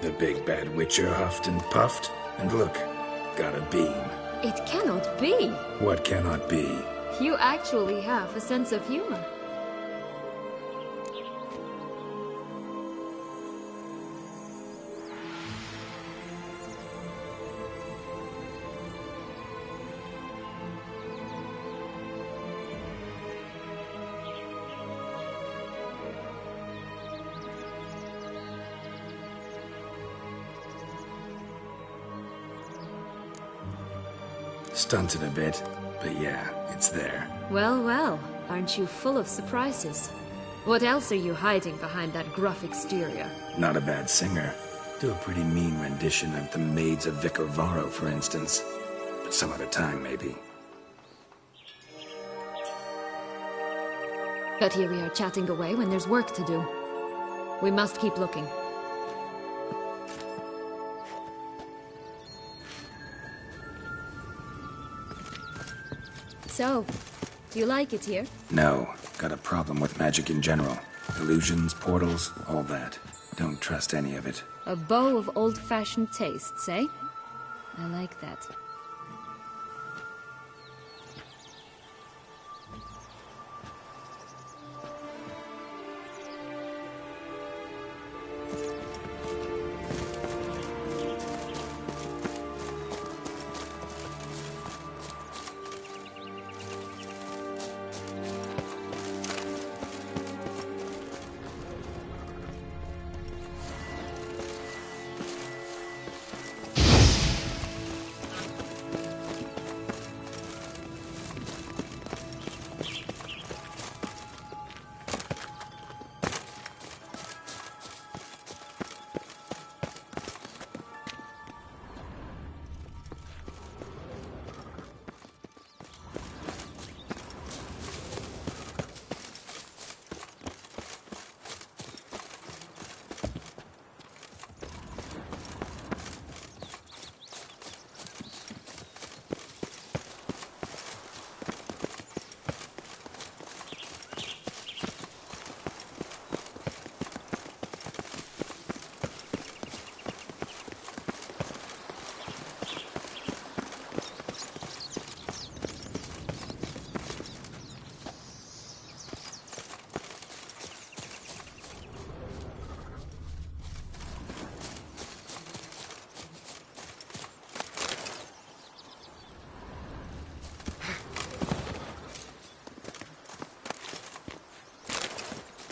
The big bad witcher huffed and puffed, and look, got a beam. It cannot be. What cannot be? You actually have a sense of humor. Stunted a bit, but yeah, it's there. Well, well, aren't you full of surprises? What else are you hiding behind that gruff exterior? Not a bad singer. Do a pretty mean rendition of The Maids of Vicar Varro, for instance. But some other time, maybe. But here we are chatting away when there's work to do. We must keep looking. So, do you like it here? No, got a problem with magic in general. Illusions, portals, all that. Don't trust any of it. A bow of old-fashioned tastes, eh? I like that.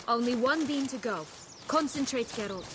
Only one beam to go. Concentrate, Geralt.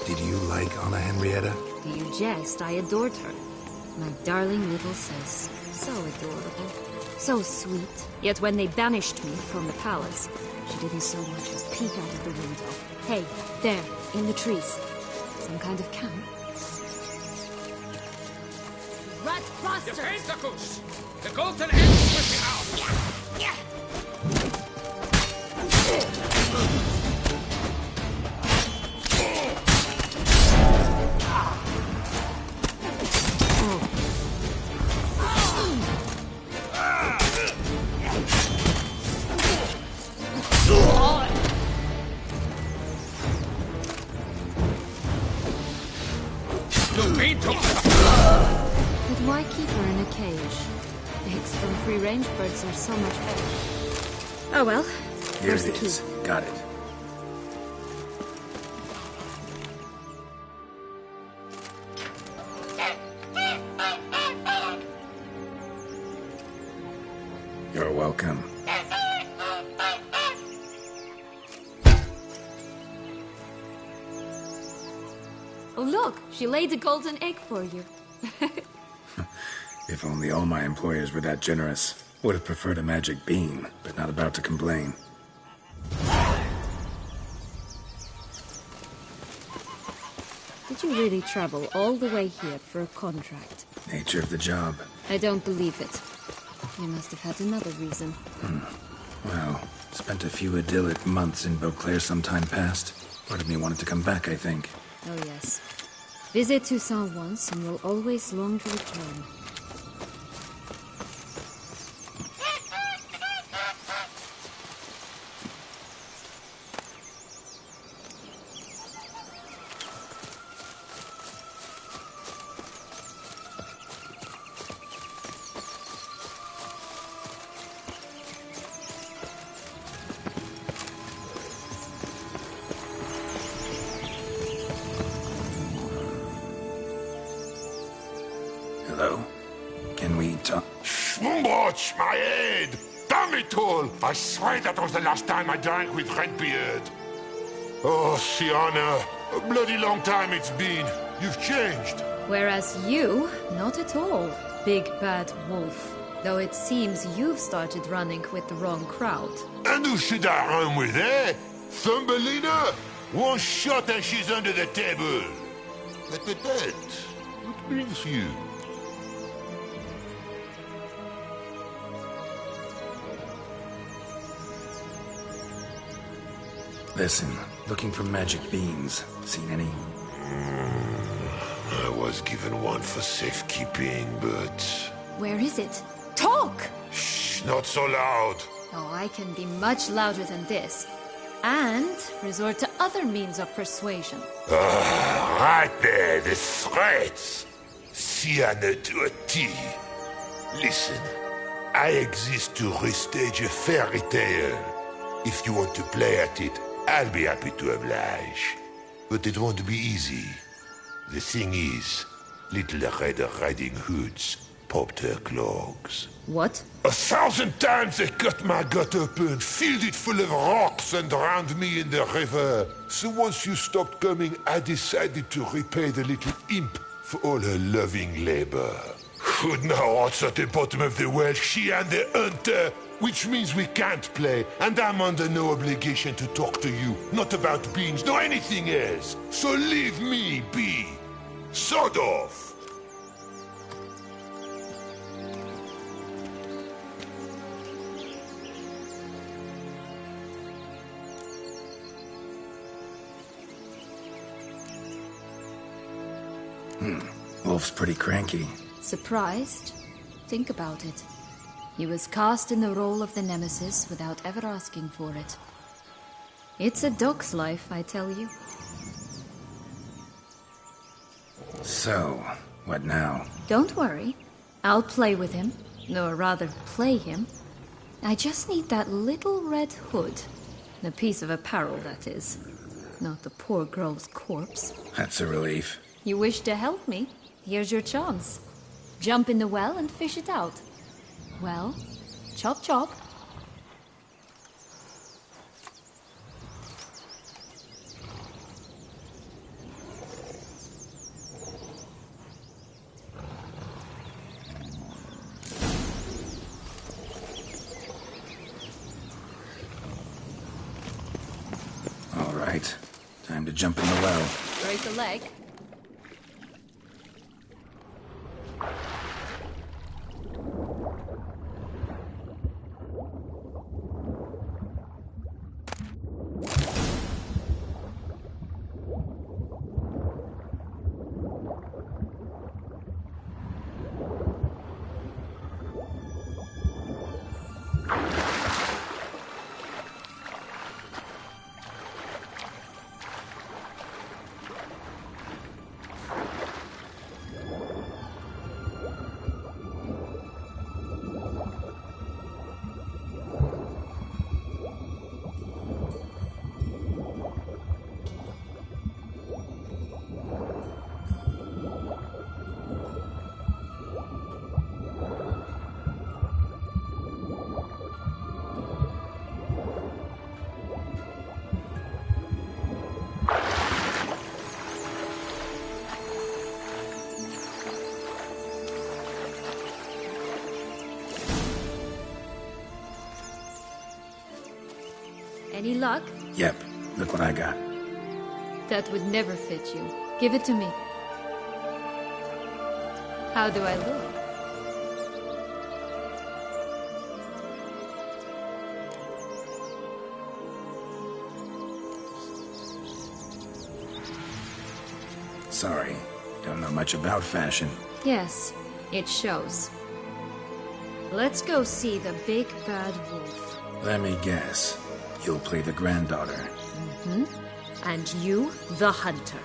Did you like Anna Henrietta? Do you jest? I adored her. My darling little sis. So adorable. So sweet. Yet when they banished me from the palace, she didn't so much as peek out of the window. Hey, there, in the trees. Some kind of camp. Rat bastards! Defendakus! The golden ends will be out! You've been to... But why keep her in a cage? Eggs from free-range birds are so much better. Oh well. Here Where's it the key? is. Got it. You're welcome. Oh look, she laid a golden egg for you. If only all my employers were that generous. Would have preferred a magic bean, but not about to complain. Did you really travel all the way here for a contract? Nature of the job. I don't believe it. You must have had another reason. Well, spent a few idyllic months in Beauclair some time past. Part of me wanted to come back, I think. Oh yes. Visit Toussaint once and you'll always long to return. Hello? Can we talk? Schwumbroch, my head! Damn it all! I swear that was the last time I drank with Redbeard. Oh, Sienna, a bloody long time it's been. You've changed. Whereas you, not at all, big bad wolf. Though it seems you've started running with the wrong crowd. And who should I run with, eh? Thumbelina? One shot and she's under the table. But what brings you? Listen, looking for magic beans. Seen any? I was given one for safekeeping, but... Where is it? Talk! Shh, not so loud. Oh, I can be much louder than this. And resort to other means of persuasion. Right there, the threats. Sienna to a T. Listen, I exist to restage a fairy tale. If you want to play at it, I'll be happy to oblige. But it won't be easy. The thing is, little Red Riding Hoods popped her clogs. What? 1,000 times they cut my gut open, filled it full of rocks and drowned me in the river. So once you stopped coming, I decided to repay the little imp for all her loving labor. Good now, what's at the bottom of the well, she and the hunter, which means we can't play, and I'm under no obligation to talk to you, not about beans, nor anything else. So leave me be. Sod off. Wolf's pretty cranky. Surprised? Think about it. He was cast in the role of the Nemesis without ever asking for it. It's a dog's life, I tell you. So, what now? Don't worry. I'll play with him. Or rather, play him. I just need that little red hood. The piece of apparel, that is. Not the poor girl's corpse. That's a relief. You wish to help me? Here's your chance. Jump in the well and fish it out. Well, chop chop. All right. Time to jump in the well. Break a leg. Any luck? Yep, look what I got. That would never fit you. Give it to me. How do I look? Sorry, don't know much about fashion. Yes, it shows. Let's go see the big bad wolf. Let me guess. You'll play the granddaughter. Mm-hmm. And you, the hunter.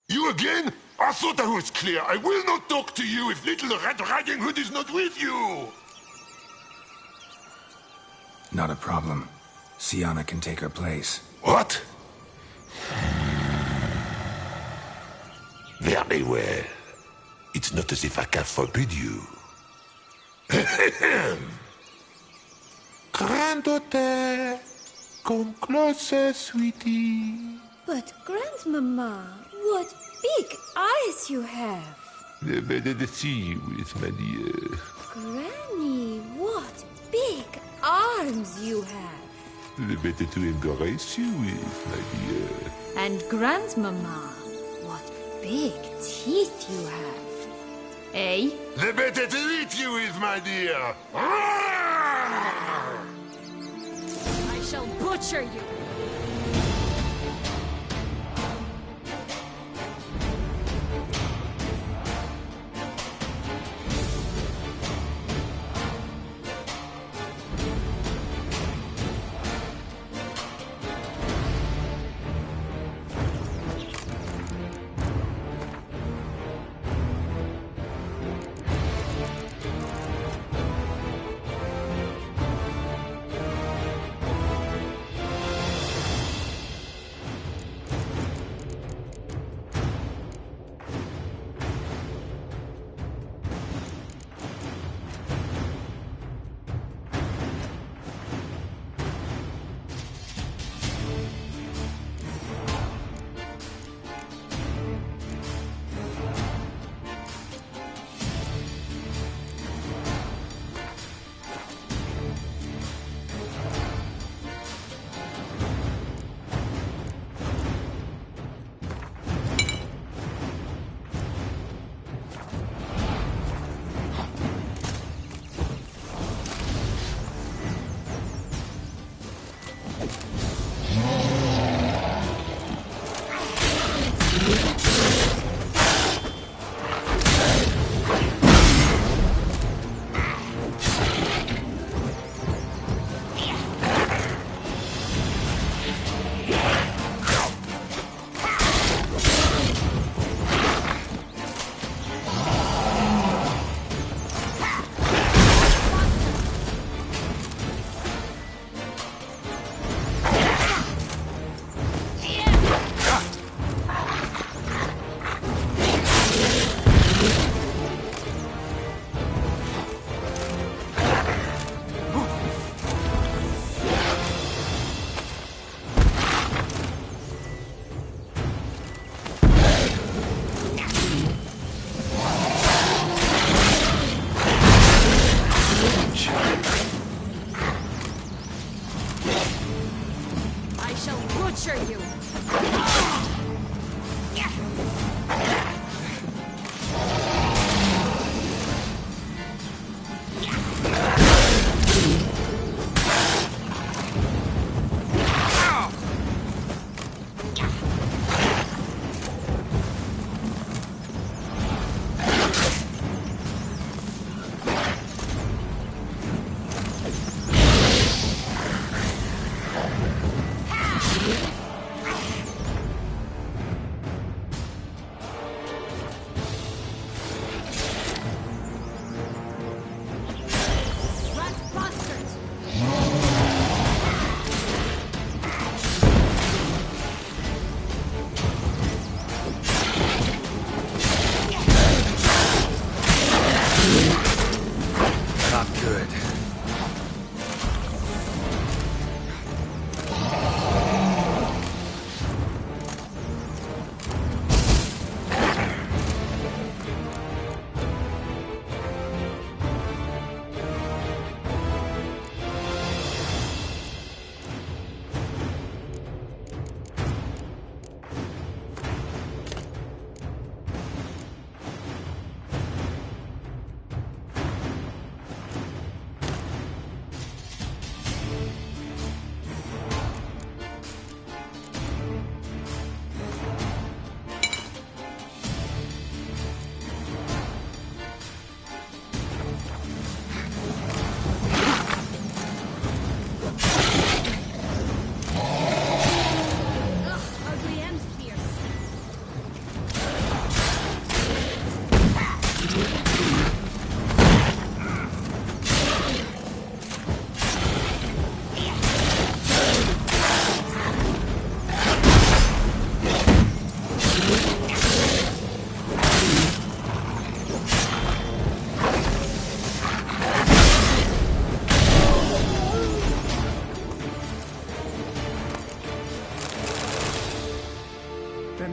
You again? I thought I was clear. I will not talk to you if little Red Riding Hood is not with you. Not a problem. Sienna can take her place. What? Very well. It's not as if I can forbid you. Granddaughter, come closer, sweetie. But, Grandmama, what big eyes you have! The better to see you with, my dear. Granny, what big arms you have! The better to embrace you with, my dear. And Grandmama, what big teeth you have! Eh? The better to eat you with, my dear. I shall butcher you!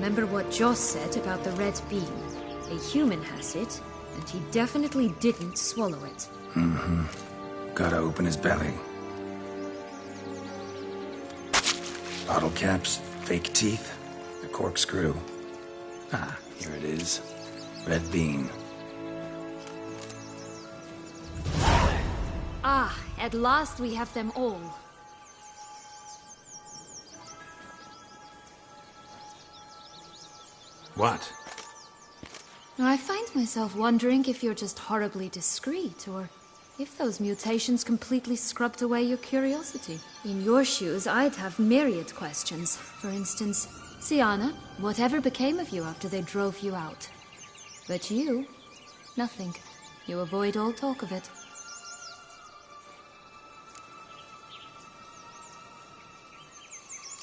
remember what Joss said about the red bean. A human has it, and he definitely didn't swallow it. Mm-hmm. Gotta open his belly. Bottle caps, fake teeth, a corkscrew. Ah, here it is. Red bean. Ah, at last we have them all. What? I find myself wondering if you're just horribly discreet, or if those mutations completely scrubbed away your curiosity. In your shoes, I'd have myriad questions. For instance, Sienna, whatever became of you after they drove you out? But you, nothing. You avoid all talk of it.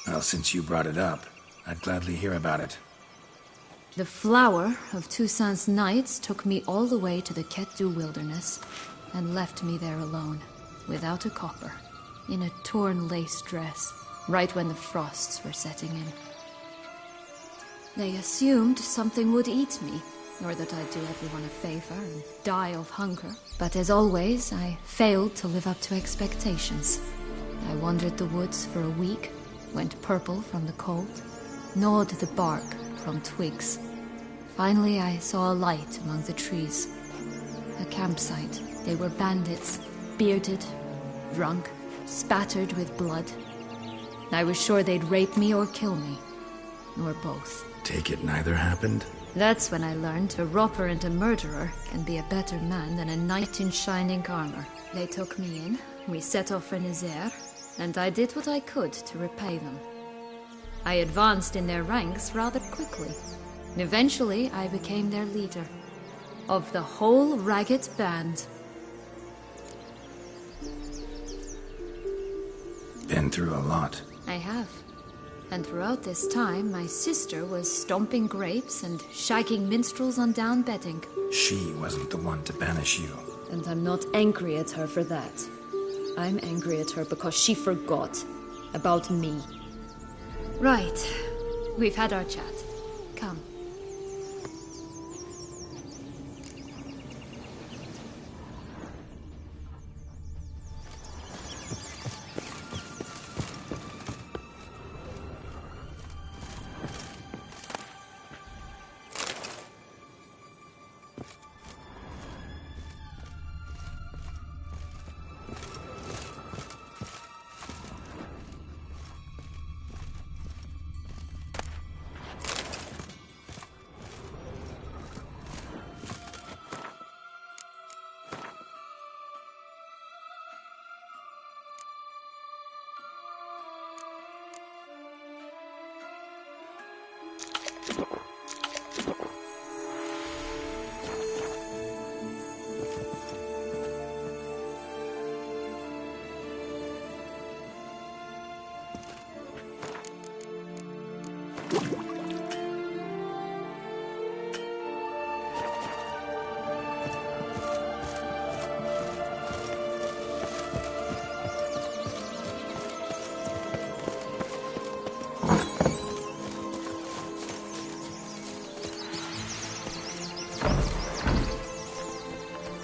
Well, since you brought it up, I'd gladly hear about it. The flower of Toussaint's Knights took me all the way to the Ketdu wilderness and left me there alone, without a copper, in a torn lace dress, right when the frosts were setting in. They assumed something would eat me, or that I'd do everyone a favor and die of hunger. But as always, I failed to live up to expectations. I wandered the woods for a week, went purple from the cold, gnawed the bark from twigs. Finally, I saw a light among the trees. A campsite. They were bandits, bearded, drunk, spattered with blood. I was sure they'd rape me or kill me, or both. Take it neither happened? That's when I learned a robber and a murderer can be a better man than a knight in shining armor. They took me in, we set off for Nazaire, and I did what I could to repay them. I advanced in their ranks rather quickly. Eventually, I became their leader. Of the whole ragged band. Been through a lot. I have. And throughout this time, my sister was stomping grapes and shagging minstrels on down bedding. She wasn't the one to banish you. And I'm not angry at her for that. I'm angry at her because she forgot about me. Right. We've had our chat. Come.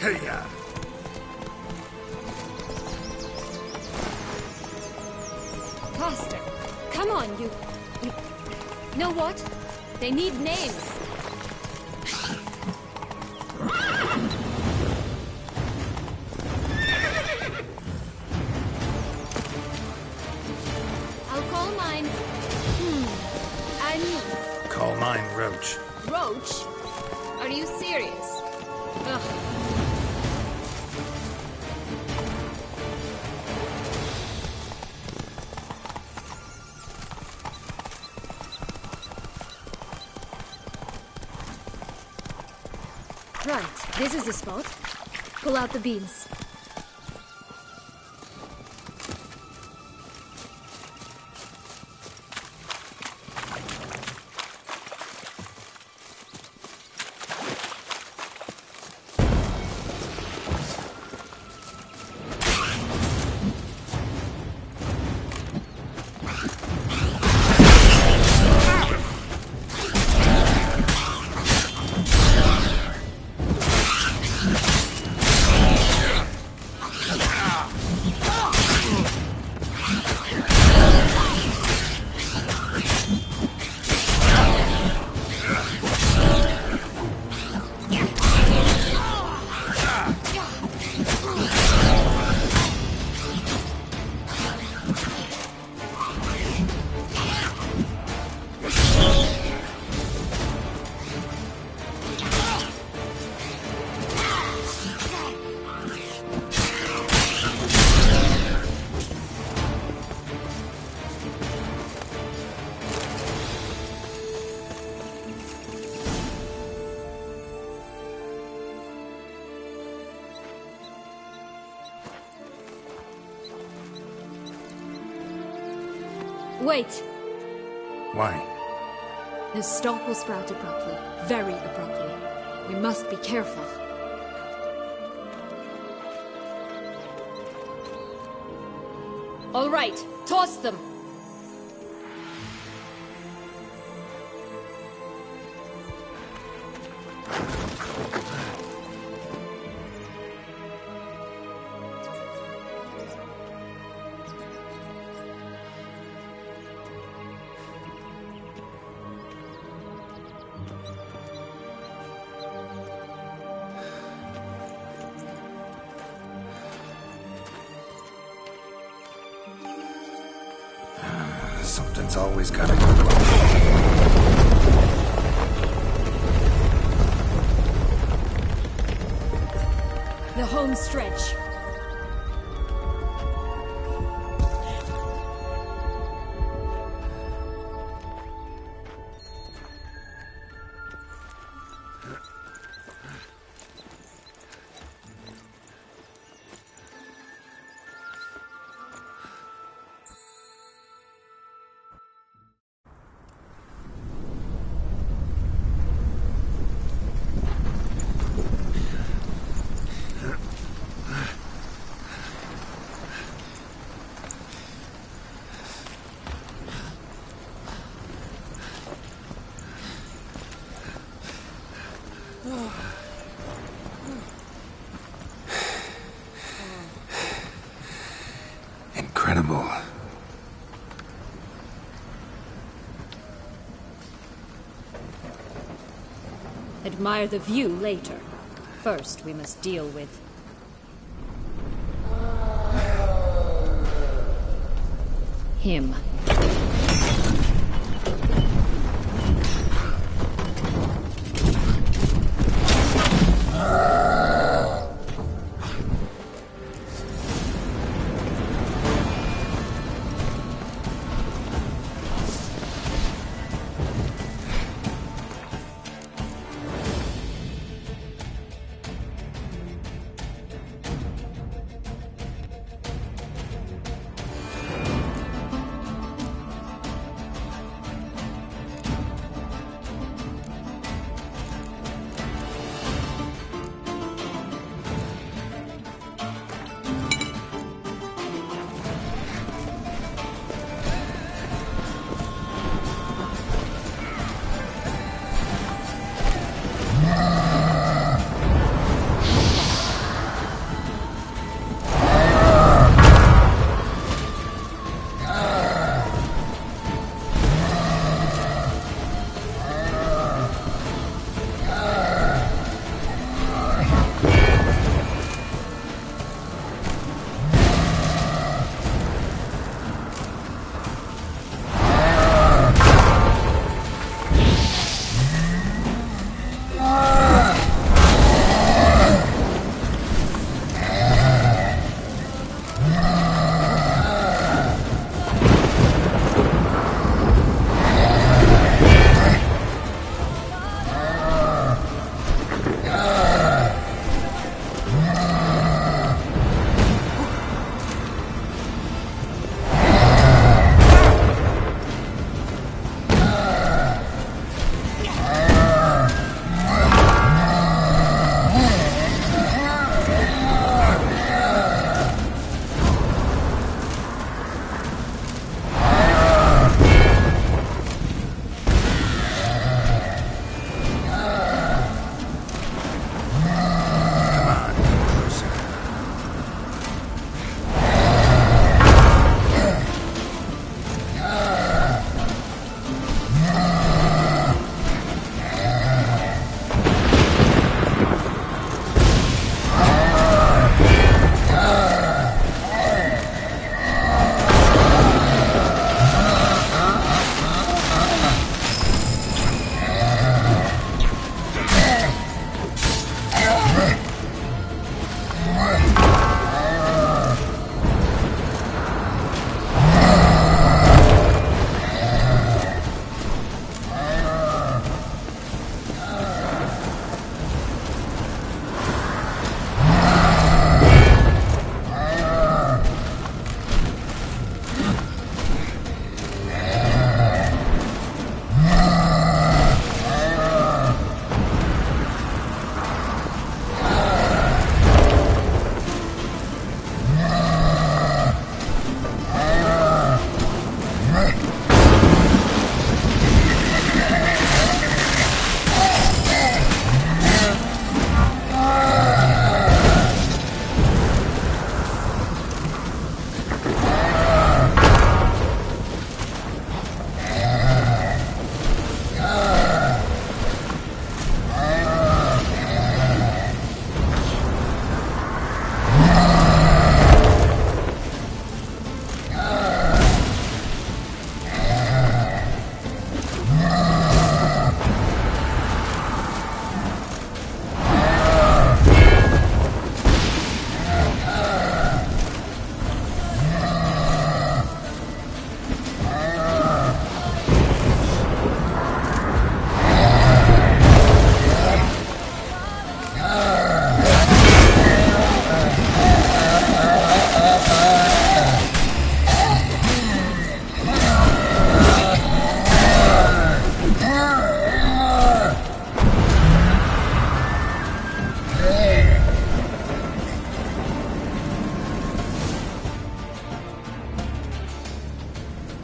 Hey-ya! Faster! Come on, you... Know what? They need names. I'll call mine... Anise. Call mine Roach. Roach? Are you serious? Ugh. Right, this is the spot. Pull out the beans. Wait! Why? The stalk will sprout abruptly. Very abruptly. We must be careful. All right, toss them! Something's always gotta go wrong. The home stretch. Incredible. Admire the view later. First, we must deal with... him.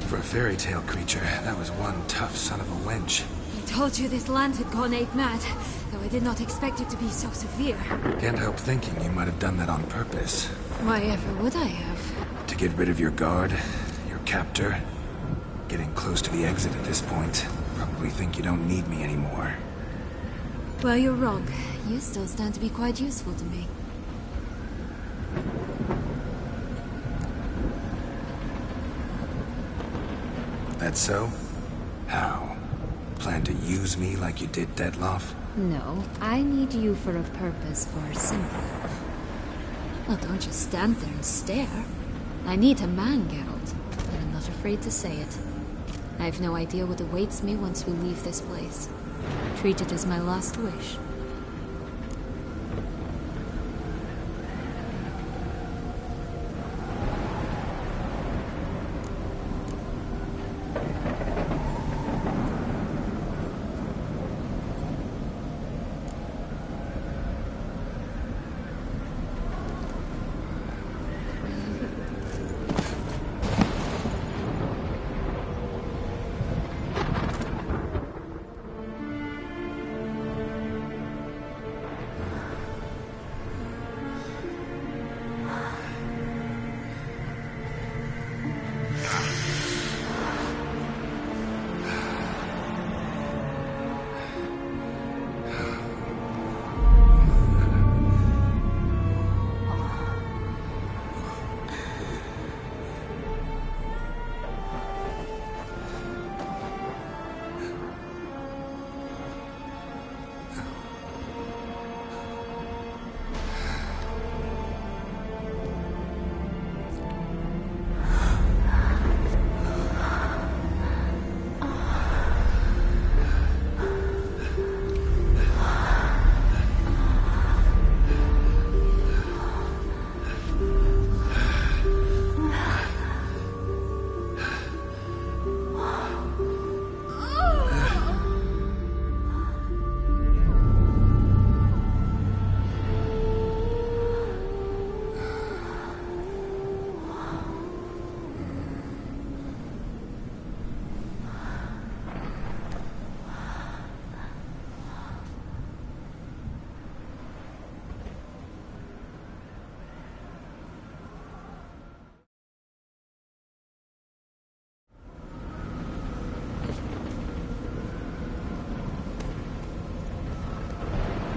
For a fairy tale creature, that was one tough son of a wench. I told you this land had gone ape mad, though I did not expect it to be so severe. Can't help thinking you might have done that on purpose. Why ever would I have? To get rid of your guard, your captor. Getting close to the exit at this point. Probably think you don't need me anymore. Well, you're wrong. You still stand to be quite useful to me. That so? How? Plan to use me like you did Detloff? No, I need you for a purpose far simpler. Well, don't just stand there and stare. I need a man, Geralt, and I'm not afraid to say it. I have no idea what awaits me once we leave this place. Treat it as my last wish.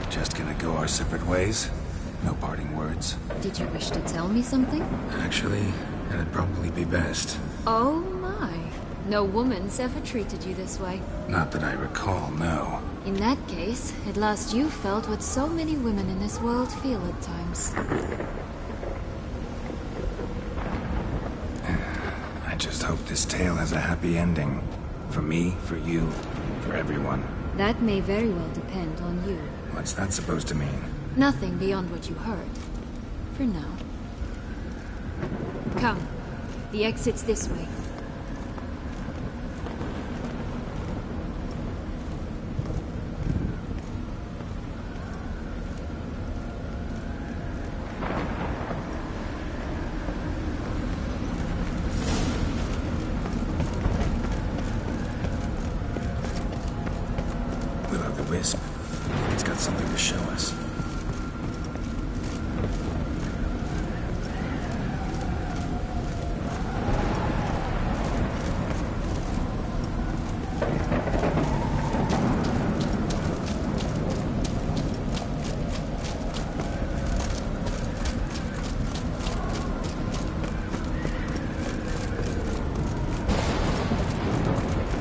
Just gonna go our separate ways? No parting words? Did you wish to tell me something? Actually, that'd probably be best. Oh my. No woman's ever treated you this way. Not that I recall, no. In that case, at last you felt what so many women in this world feel at times. I just hope this tale has a happy ending. For me, for you, for everyone. That may very well depend on you. What's that supposed to mean? Nothing beyond what you heard. For now. Come. The exit's this way. Will-o'-the-wisp. It's got something to show us.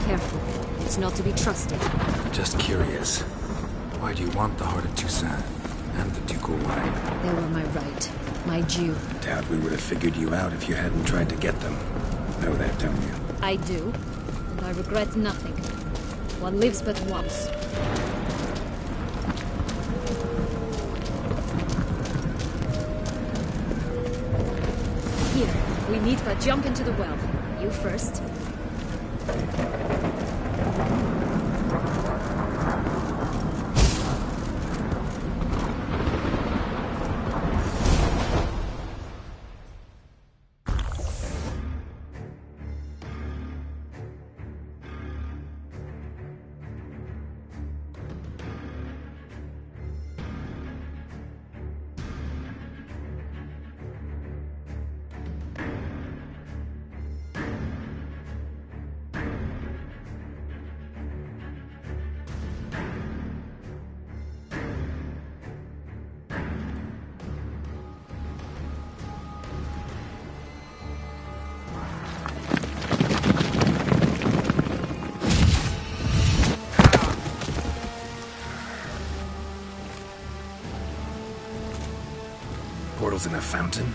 Careful. It's not to be trusted. Just curious. Why do you want the Heart of Toussaint and the ducal wine? They were my right. My due. Doubt we would have figured you out if you hadn't tried to get them. Know that, don't you? I do. And I regret nothing. One lives but once. Here, we need but jump into the well. You first. sparkles in a fountain?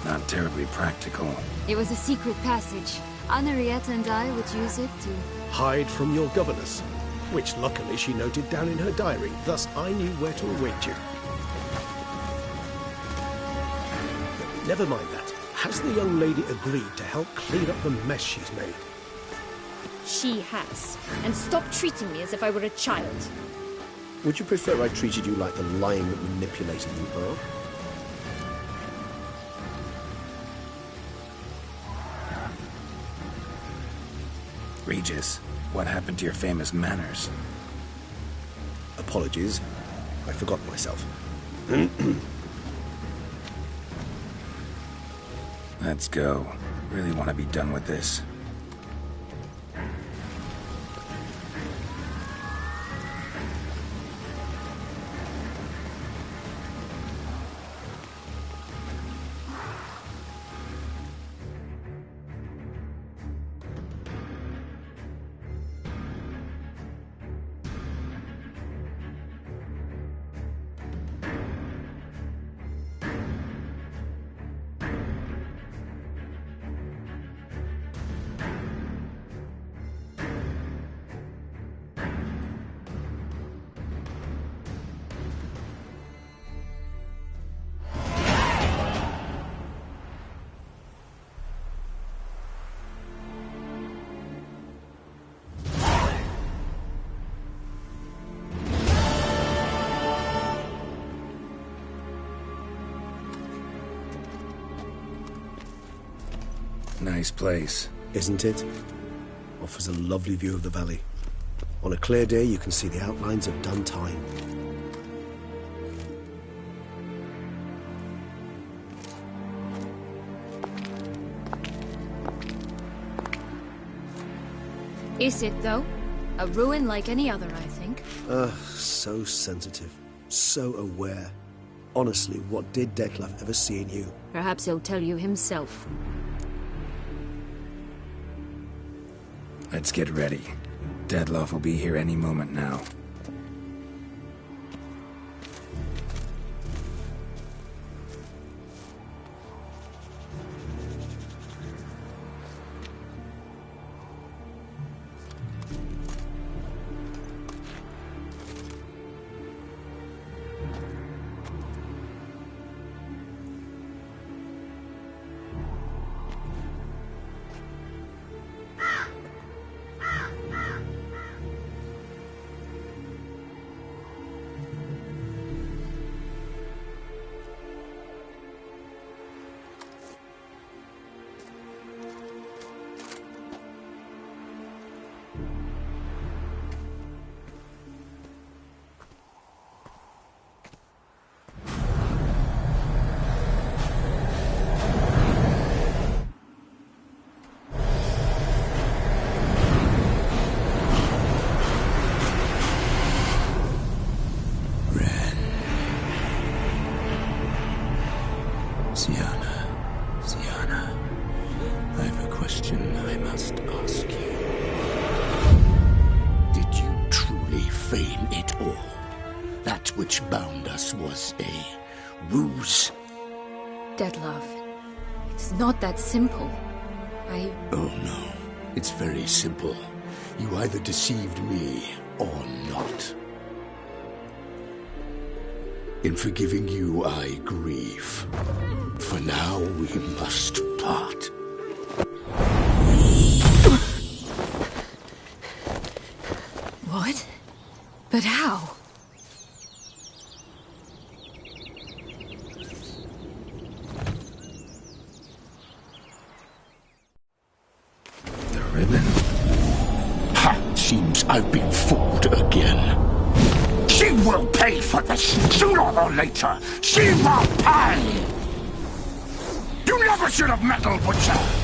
Not terribly practical. It was a secret passage. Henriette and I would use it to... Hide from your governess, which luckily she noted down in her diary, thus I knew where to await you. Never mind that. Has the young lady agreed to help clean up the mess she's made? She has. And stop treating me as if I were a child. Would you prefer I treated you like the lying, manipulating you are? Regis, what happened to your famous manners? Apologies. I forgot myself. Let's go. Really want to be done with this. Nice place. Isn't it? Offers a lovely view of the valley. On a clear day, you can see the outlines of done time. Is it, though? A ruin like any other, I think. So sensitive. So aware. Honestly, what did Detlef ever see in you? Perhaps he'll tell you himself. Let's get ready. Detlef will be here any moment now. Sienna, I have a question I must ask you. Did you truly feign it all? That which bound us was a ruse? Detlef, it's not that simple. Oh no, it's very simple. You either deceived me or not. In forgiving you, I grieve. For now, we must part. What? But how? The ribbon? Ha! Seems I've been fooled again. She will pay for this, sooner or later. She will pay! You never should have meddled with her!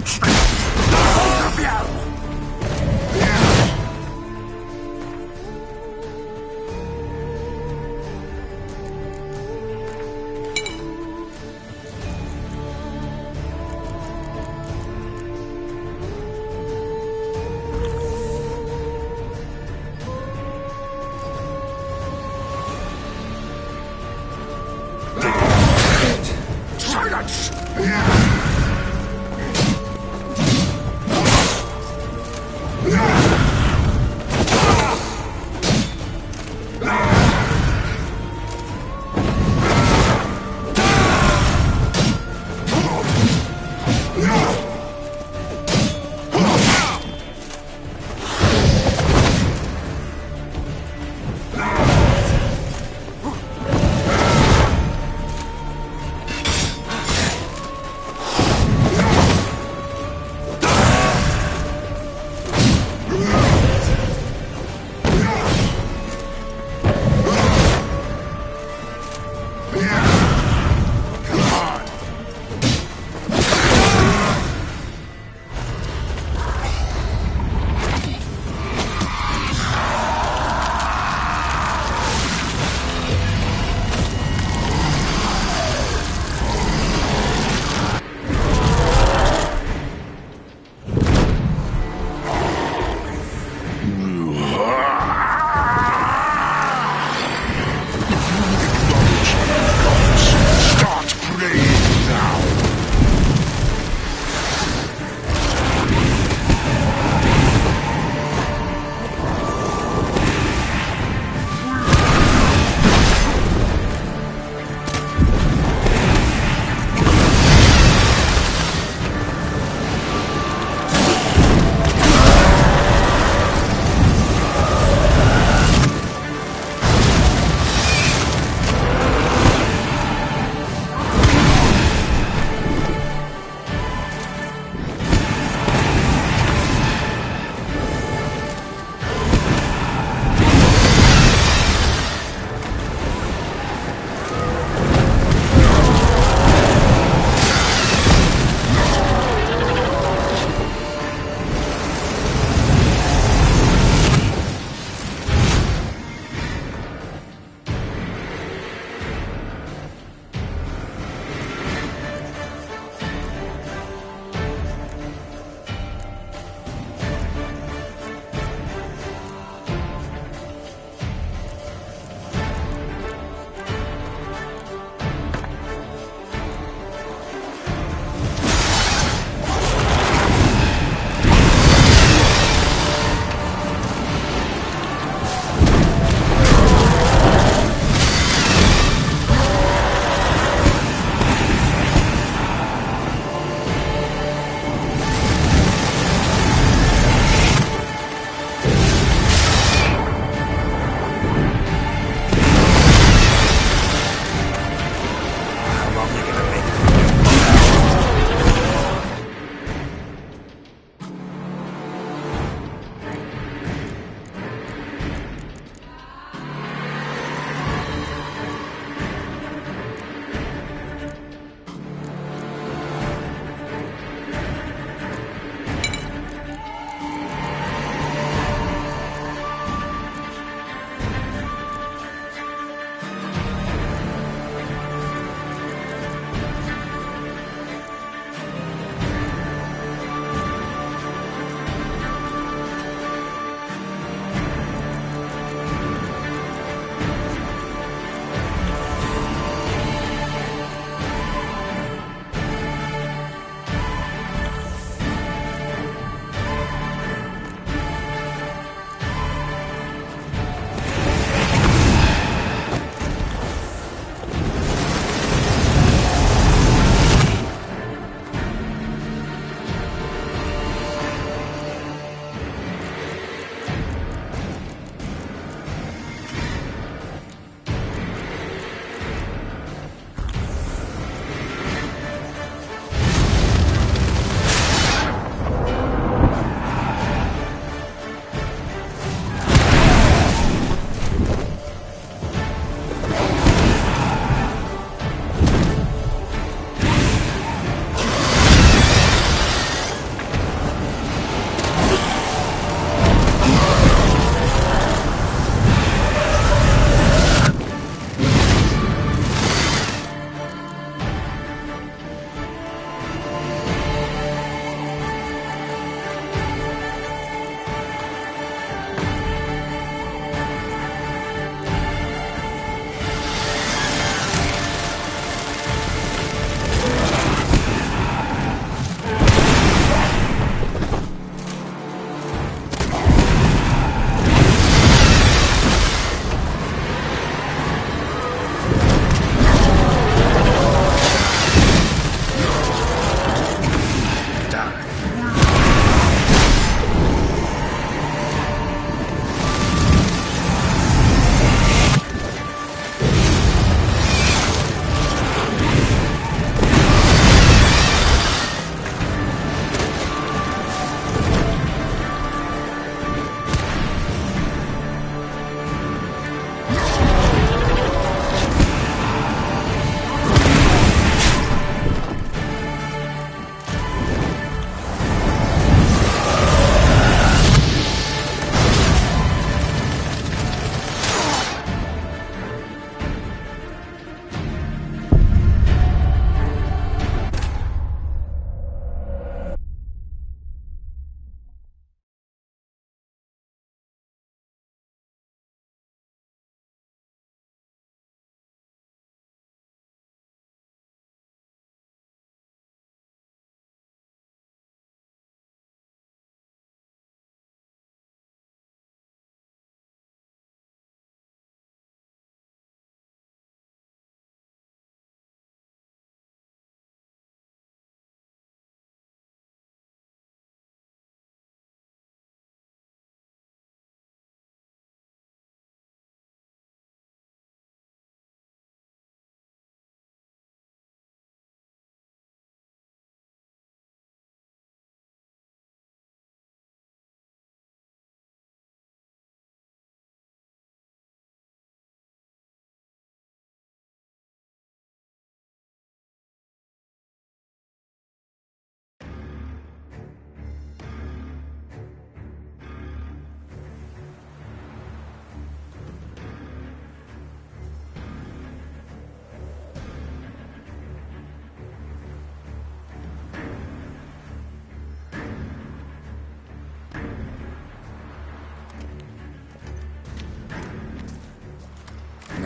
teach me! Both of you! Silence!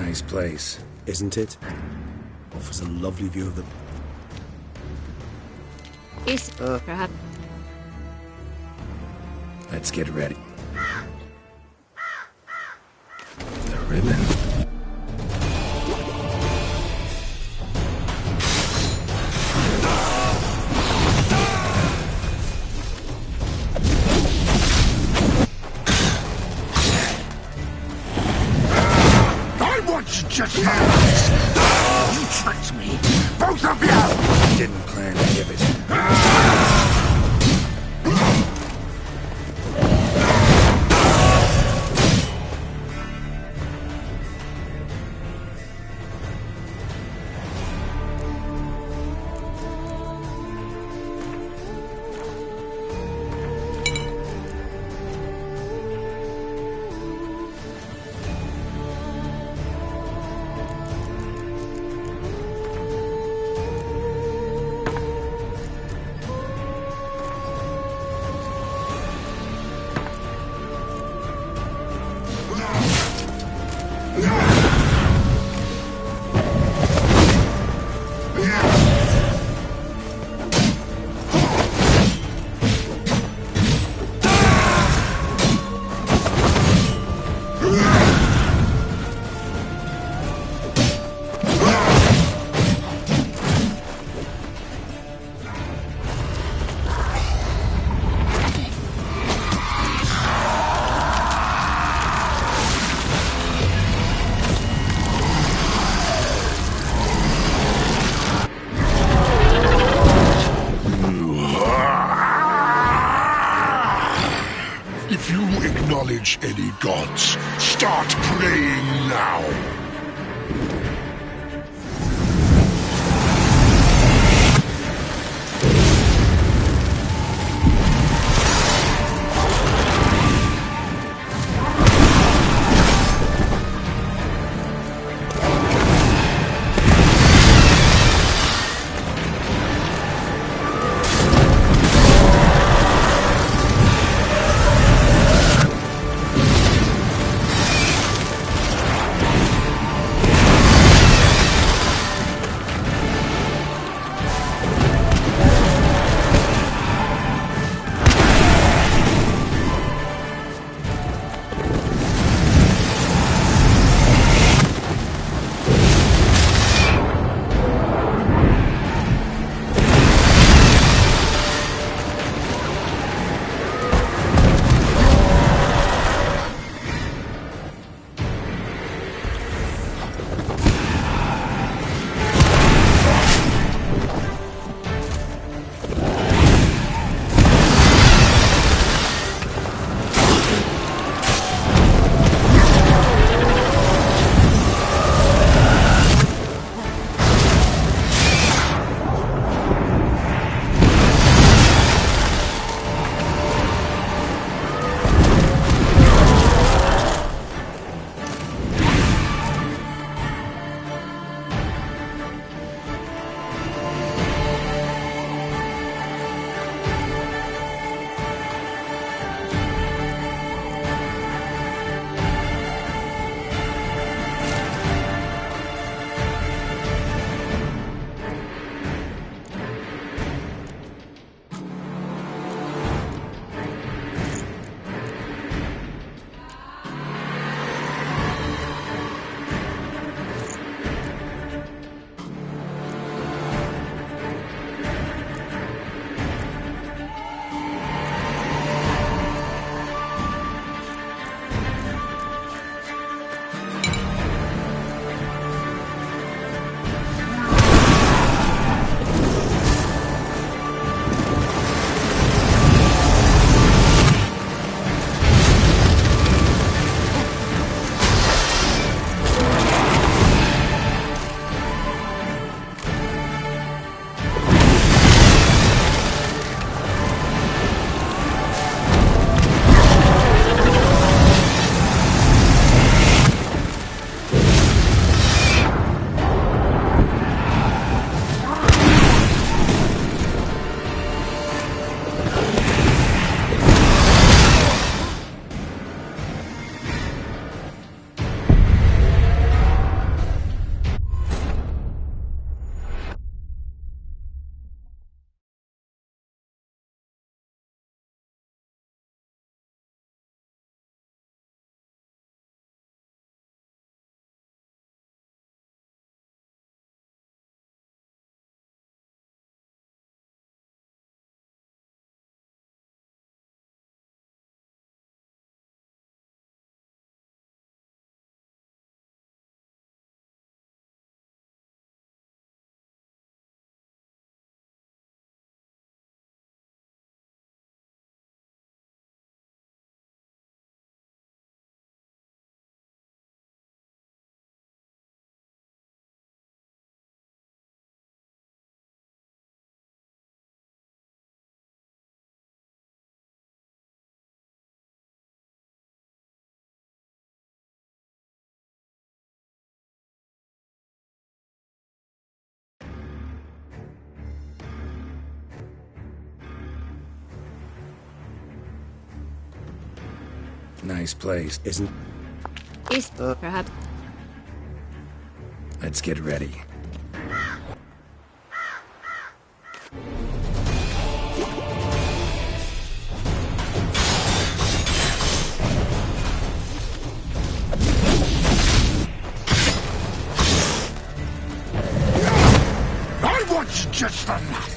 nice place. Isn't it? Offers a lovely view of the... Is perhaps... Let's get ready. The ribbon. I want you just hands! You tricked me! Both of you! Didn't plan to give it. If you acknowledge any gods, start praying now. Nice place. Isn't... Is perhaps. Let's get ready. I want just enough.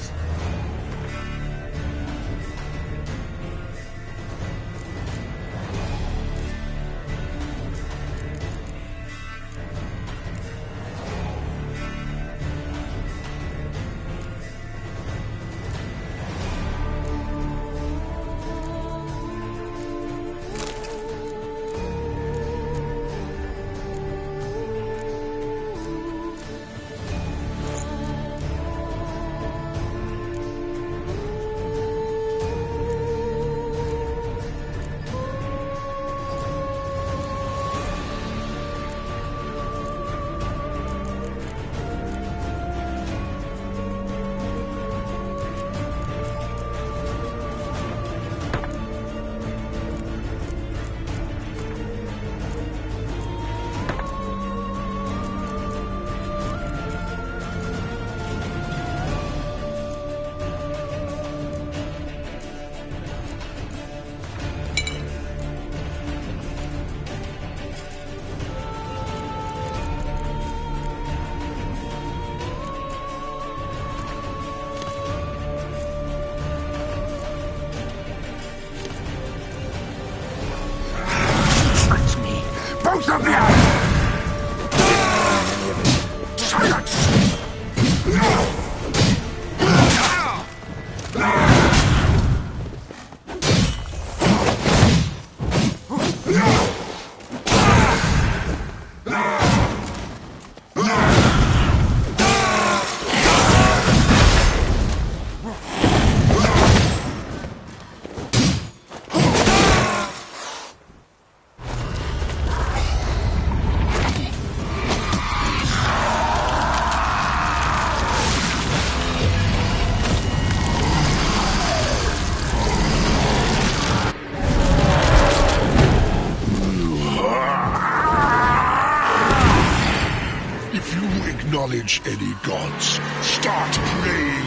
Both of you! Silence! Acknowledge any gods. Start praying.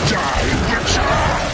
Die, Witcher!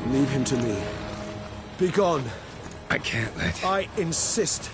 Leave him to me. Be gone. I can't let... I insist.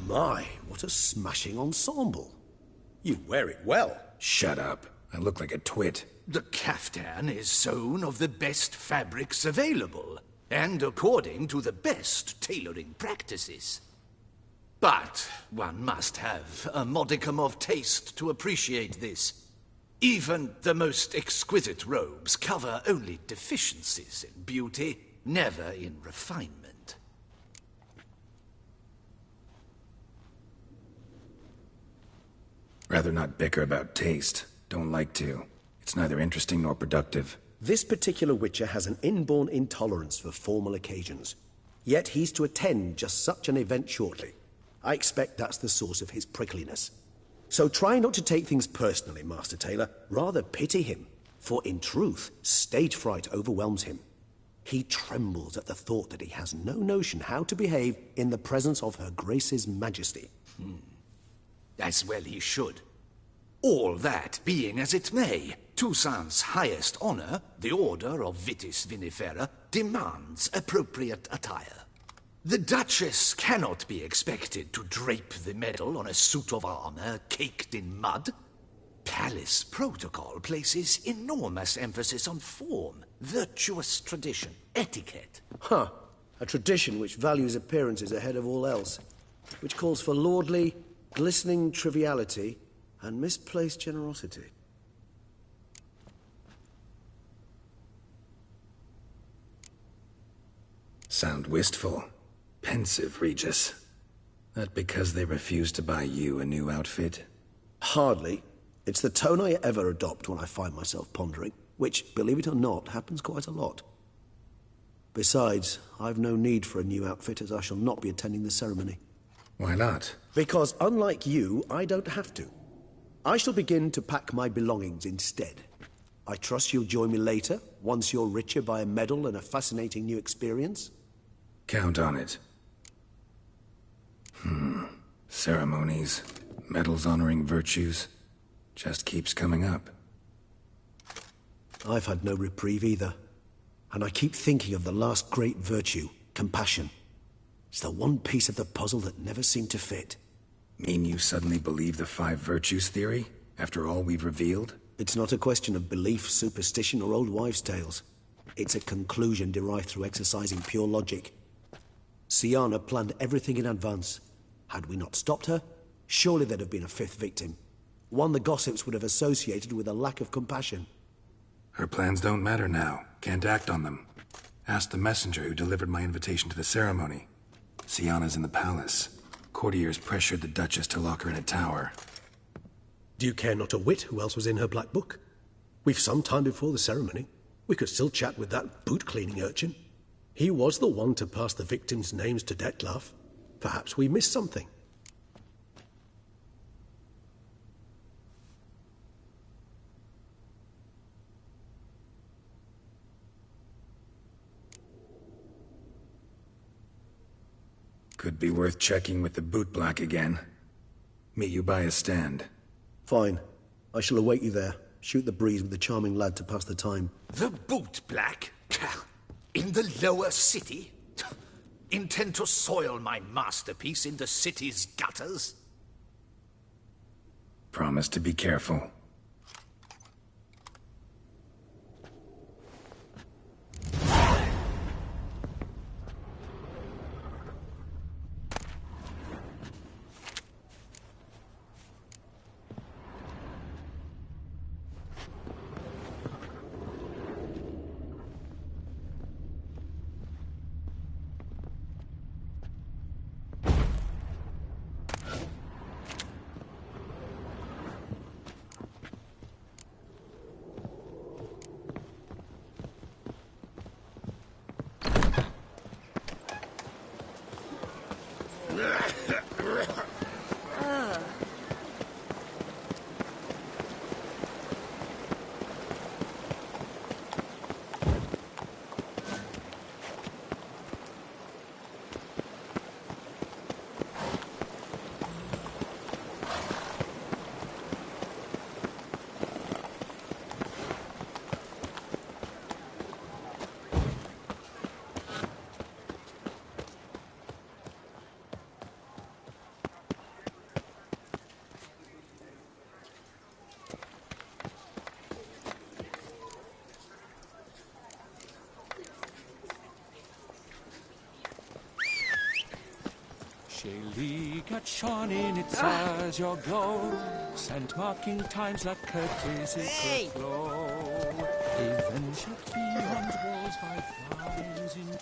My, what a smashing ensemble. You wear it well. Shut up. I look like a twit. The caftan is sewn of the best fabrics available, and according to the best tailoring practices. But one must have a modicum of taste to appreciate this. Even the most exquisite robes cover only deficiencies in beauty, never in refinement. Rather not bicker about taste. Don't like to. It's neither interesting nor productive. This particular Witcher has an inborn intolerance for formal occasions. Yet he's to attend just such an event shortly. I expect that's the source of his prickliness. So try not to take things personally, Master Taylor. Rather pity him. For in truth, stage fright overwhelms him. He trembles at the thought that he has no notion how to behave in the presence of Her Grace's Majesty. As well he should. All that being as it may, Toussaint's highest honor, the Order of Vitis Vinifera, demands appropriate attire. The Duchess cannot be expected to drape the medal on a suit of armor caked in mud. Palace protocol places enormous emphasis on form, virtuous tradition, etiquette. Huh. A tradition which values appearances ahead of all else. Which calls for lordly, glistening triviality and misplaced generosity. Sound wistful. Pensive, Regis. That because they refuse to buy you a new outfit? Hardly. It's the tone I ever adopt when I find myself pondering, which, believe it or not, happens quite a lot. Besides, I've no need for a new outfit, as I shall not be attending the ceremony. Why not? Because, unlike you, I don't have to. I shall begin to pack my belongings instead. I trust you'll join me later, once you're richer by a medal and a fascinating new experience? Count on it. Ceremonies, medals honoring virtues, just keeps coming up. I've had no reprieve either. And I keep thinking of the last great virtue, compassion. It's the one piece of the puzzle that never seemed to fit. Mean you suddenly believe the 5 virtues theory, after all we've revealed? It's not a question of belief, superstition, or old wives' tales. It's a conclusion derived through exercising pure logic. Syanna planned everything in advance. Had we not stopped her, surely there'd have been a 5th victim. one the gossips would have associated with a lack of compassion. Her plans don't matter now. Can't act on them. Ask the messenger who delivered my invitation to the ceremony. Sienna's in the palace. Courtiers pressured the Duchess to lock her in a tower. Do you care not a whit who else was in her black book? We've some time before the ceremony. We could still chat with that boot-cleaning urchin. He was the one to pass the victims' names to Dettlaff. Perhaps we missed something. Could be worth checking with the bootblack again. Meet you by a stand. Fine. I shall await you there. Shoot the breeze with the charming lad to pass the time. The bootblack? In the lower city? Intend to soil my masterpiece in the city's gutters? Promise to be careful. Gat shone in its azure glow, scent marking times like curtains it could flow. Even should beyond walls by flowers in...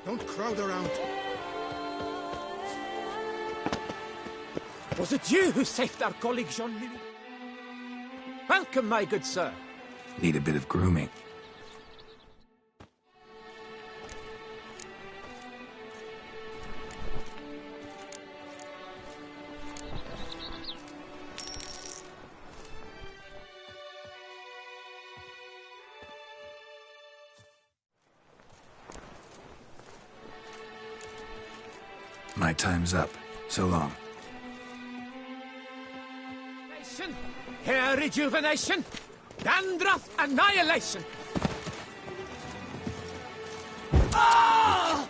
Don't crowd around. Was it you who saved our colleague Jean-Louis? Welcome, my good sir. Need a bit of grooming. My time's up. So long. Hair rejuvenation, dandruff annihilation. Ah!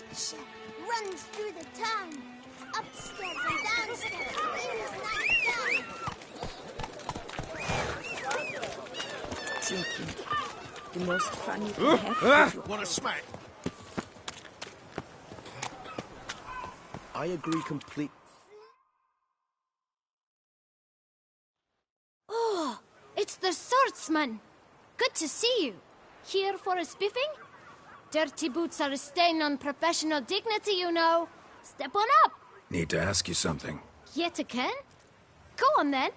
butts. Runs through the town. Upstairs and downstairs. Things like that. Joking. The most fun you can have. What a smack! I agree completely. Oh, it's the swordsman. Good to see you. Here for a spiffing? Dirty boots are a stain on professional dignity, you know. Step on up. Need to ask you something. Yet again? Go on then.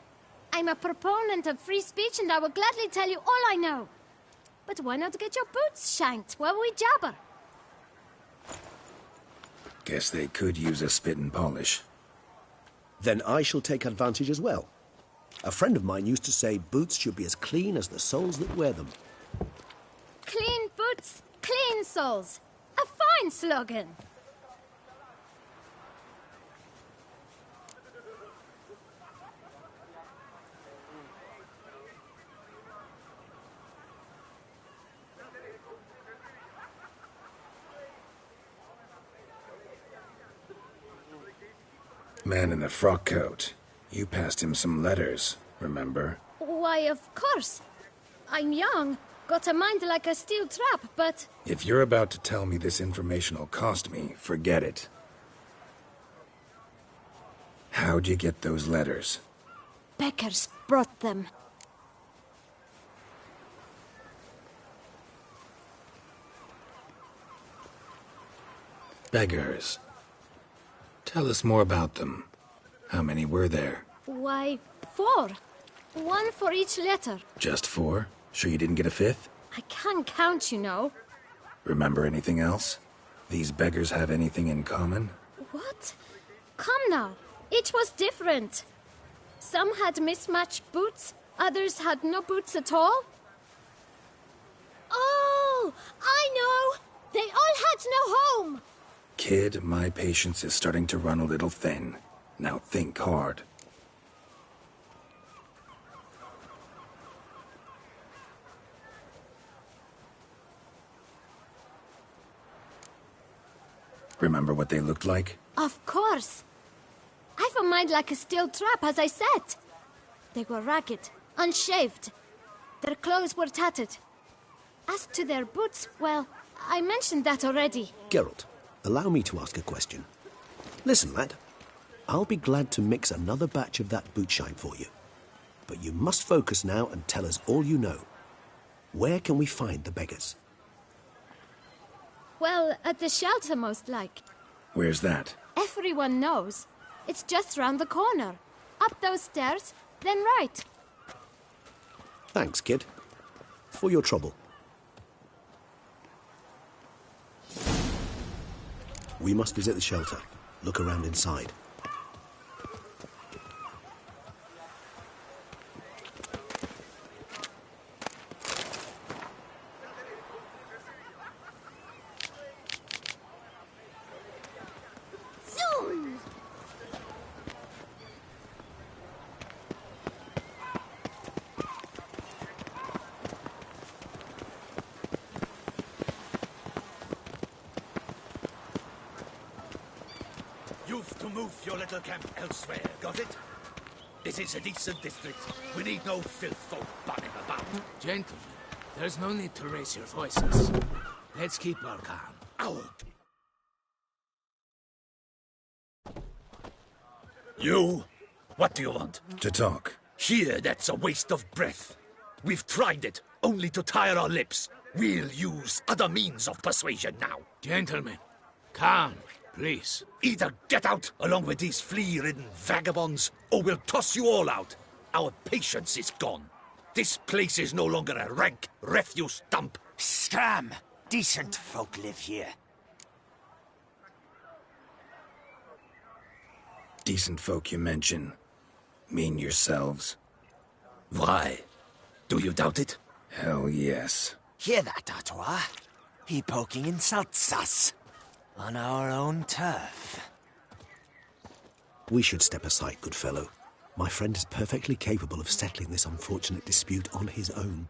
I'm a proponent of free speech and I will gladly tell you all I know. But why not get your boots shanked while we jabber? Guess they could use a spit and polish. Then I shall take advantage as well. A friend of mine used to say boots should be as clean as the soles that wear them. Clean boots, clean soles. A fine slogan. Man in the frock coat. You passed him some letters, remember? Why, of course. I'm young, got a mind like a steel trap, but... If you're about to tell me this information will cost me, forget it. How'd you get those letters? Beggars brought them. Beggars. Tell us more about them. How many were there? Why, 4. 1 for each letter. Just 4? Sure you didn't get a 5th? I can't count, you know. Remember anything else? These beggars have anything in common? What? Come now. Each was different. Some had mismatched boots, others had no boots at all. Oh, I know! They all had no home! Kid, my patience is starting to run a little thin. Now think hard. Remember what they looked like? Of course. I've a mind like a steel trap, as I said. They were ragged, unshaved. Their clothes were tattered. As to their boots, well, I mentioned that already. Geralt, allow me to ask a question. Listen, lad. I'll be glad to mix another batch of that boot shine for you. But you must focus now and tell us all you know. Where can we find the beggars? Well, at the shelter, most like. Where's that? Everyone knows. It's just round the corner. Up those stairs, then right. Thanks, kid. For your trouble. We must visit the shelter. Look around inside. Zoom! You've to move your little camp elsewhere, got it? This is a decent district. We need no filth folk bugging about. Gentlemen, there's no need to raise your voices. Let's keep our calm. Out! You? What do you want? To talk. Here, that's a waste of breath. We've tried it, only to tire our lips. We'll use other means of persuasion now. Gentlemen, calm, please. Either get out along with these flea-ridden vagabonds, or we'll toss you all out. Our patience is gone. This place is no longer a rank refuse dump. Scram! Decent folk live here. Decent folk you mention. Mean yourselves. Why? Do you doubt it? Hell yes. Hear that, Artois? He poking insults us. On our own turf. We should step aside, good fellow. My friend is perfectly capable of settling this unfortunate dispute on his own.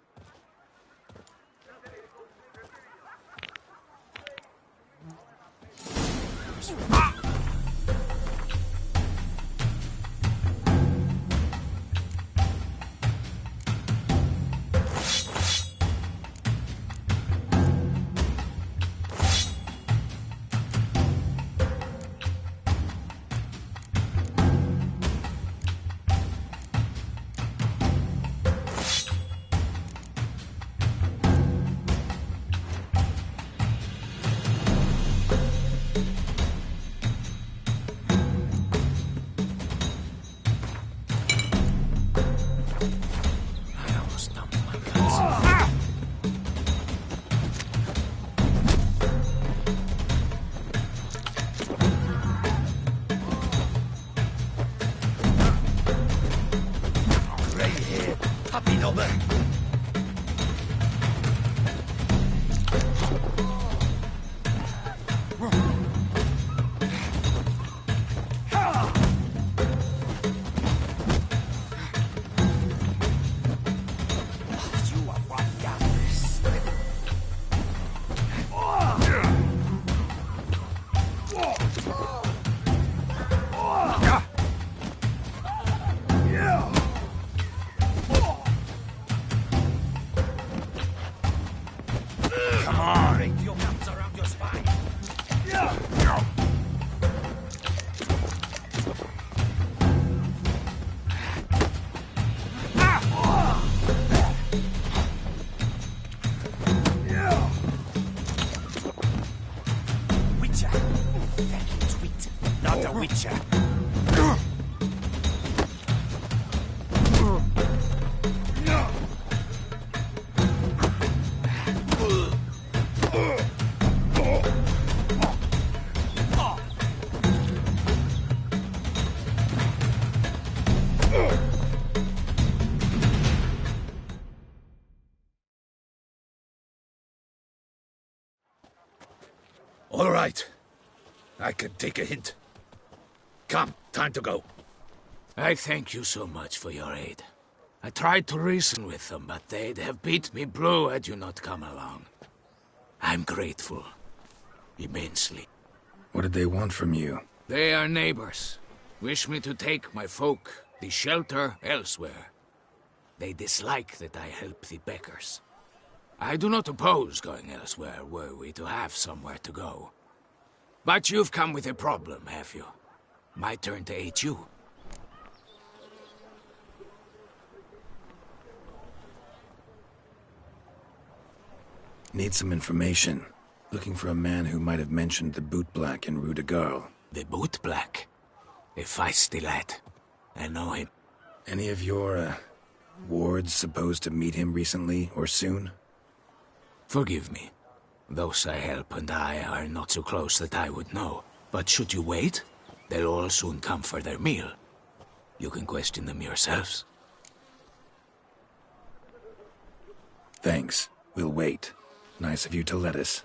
All right. I can take a hint. Come, time to go. I thank you so much for your aid. I tried to reason with them, but they'd have beat me blue had you not come along. I'm grateful. Immensely. What did they want from you? They are neighbors. Wish me to take my folk, the shelter, elsewhere. They dislike that I help the beggars. I do not oppose going elsewhere, were we to have somewhere to go. But you've come with a problem, have you? My turn to aid you. Need some information. Looking for a man who might have mentioned the boot black in Rue de Garl. The boot black? A feisty lad. I know him. Any of your, wards supposed to meet him recently or soon? Forgive me. Those I help and I are not so close that I would know. But should you wait, they'll all soon come for their meal. You can question them yourselves. Thanks. We'll wait. Nice of you to let us.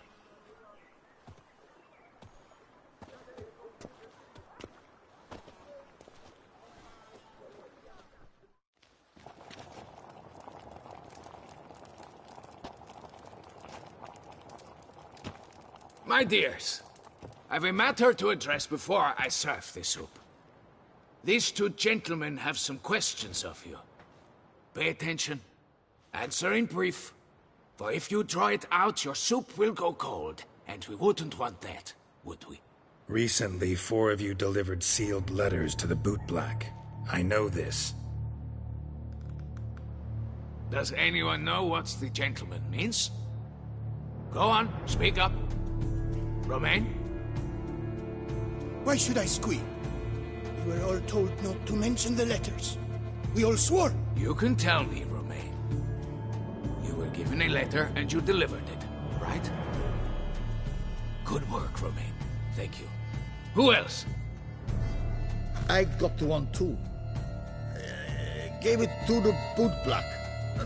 My dears, I've a matter to address before I serve the soup. These two gentlemen have some questions of you. Pay attention. Answer in brief. For if you draw it out, your soup will go cold, and we wouldn't want that, would we? Recently, 4 of you delivered sealed letters to the boot black. I know this. Does anyone know what the gentleman means? Go on, speak up. Romain? Why should I squeal? We were all told not to mention the letters. We all swore. You can tell me, Romain. You were given a letter and you delivered it, right? Good work, Romain. Thank you. Who else? I got one too. Gave it to the boot black.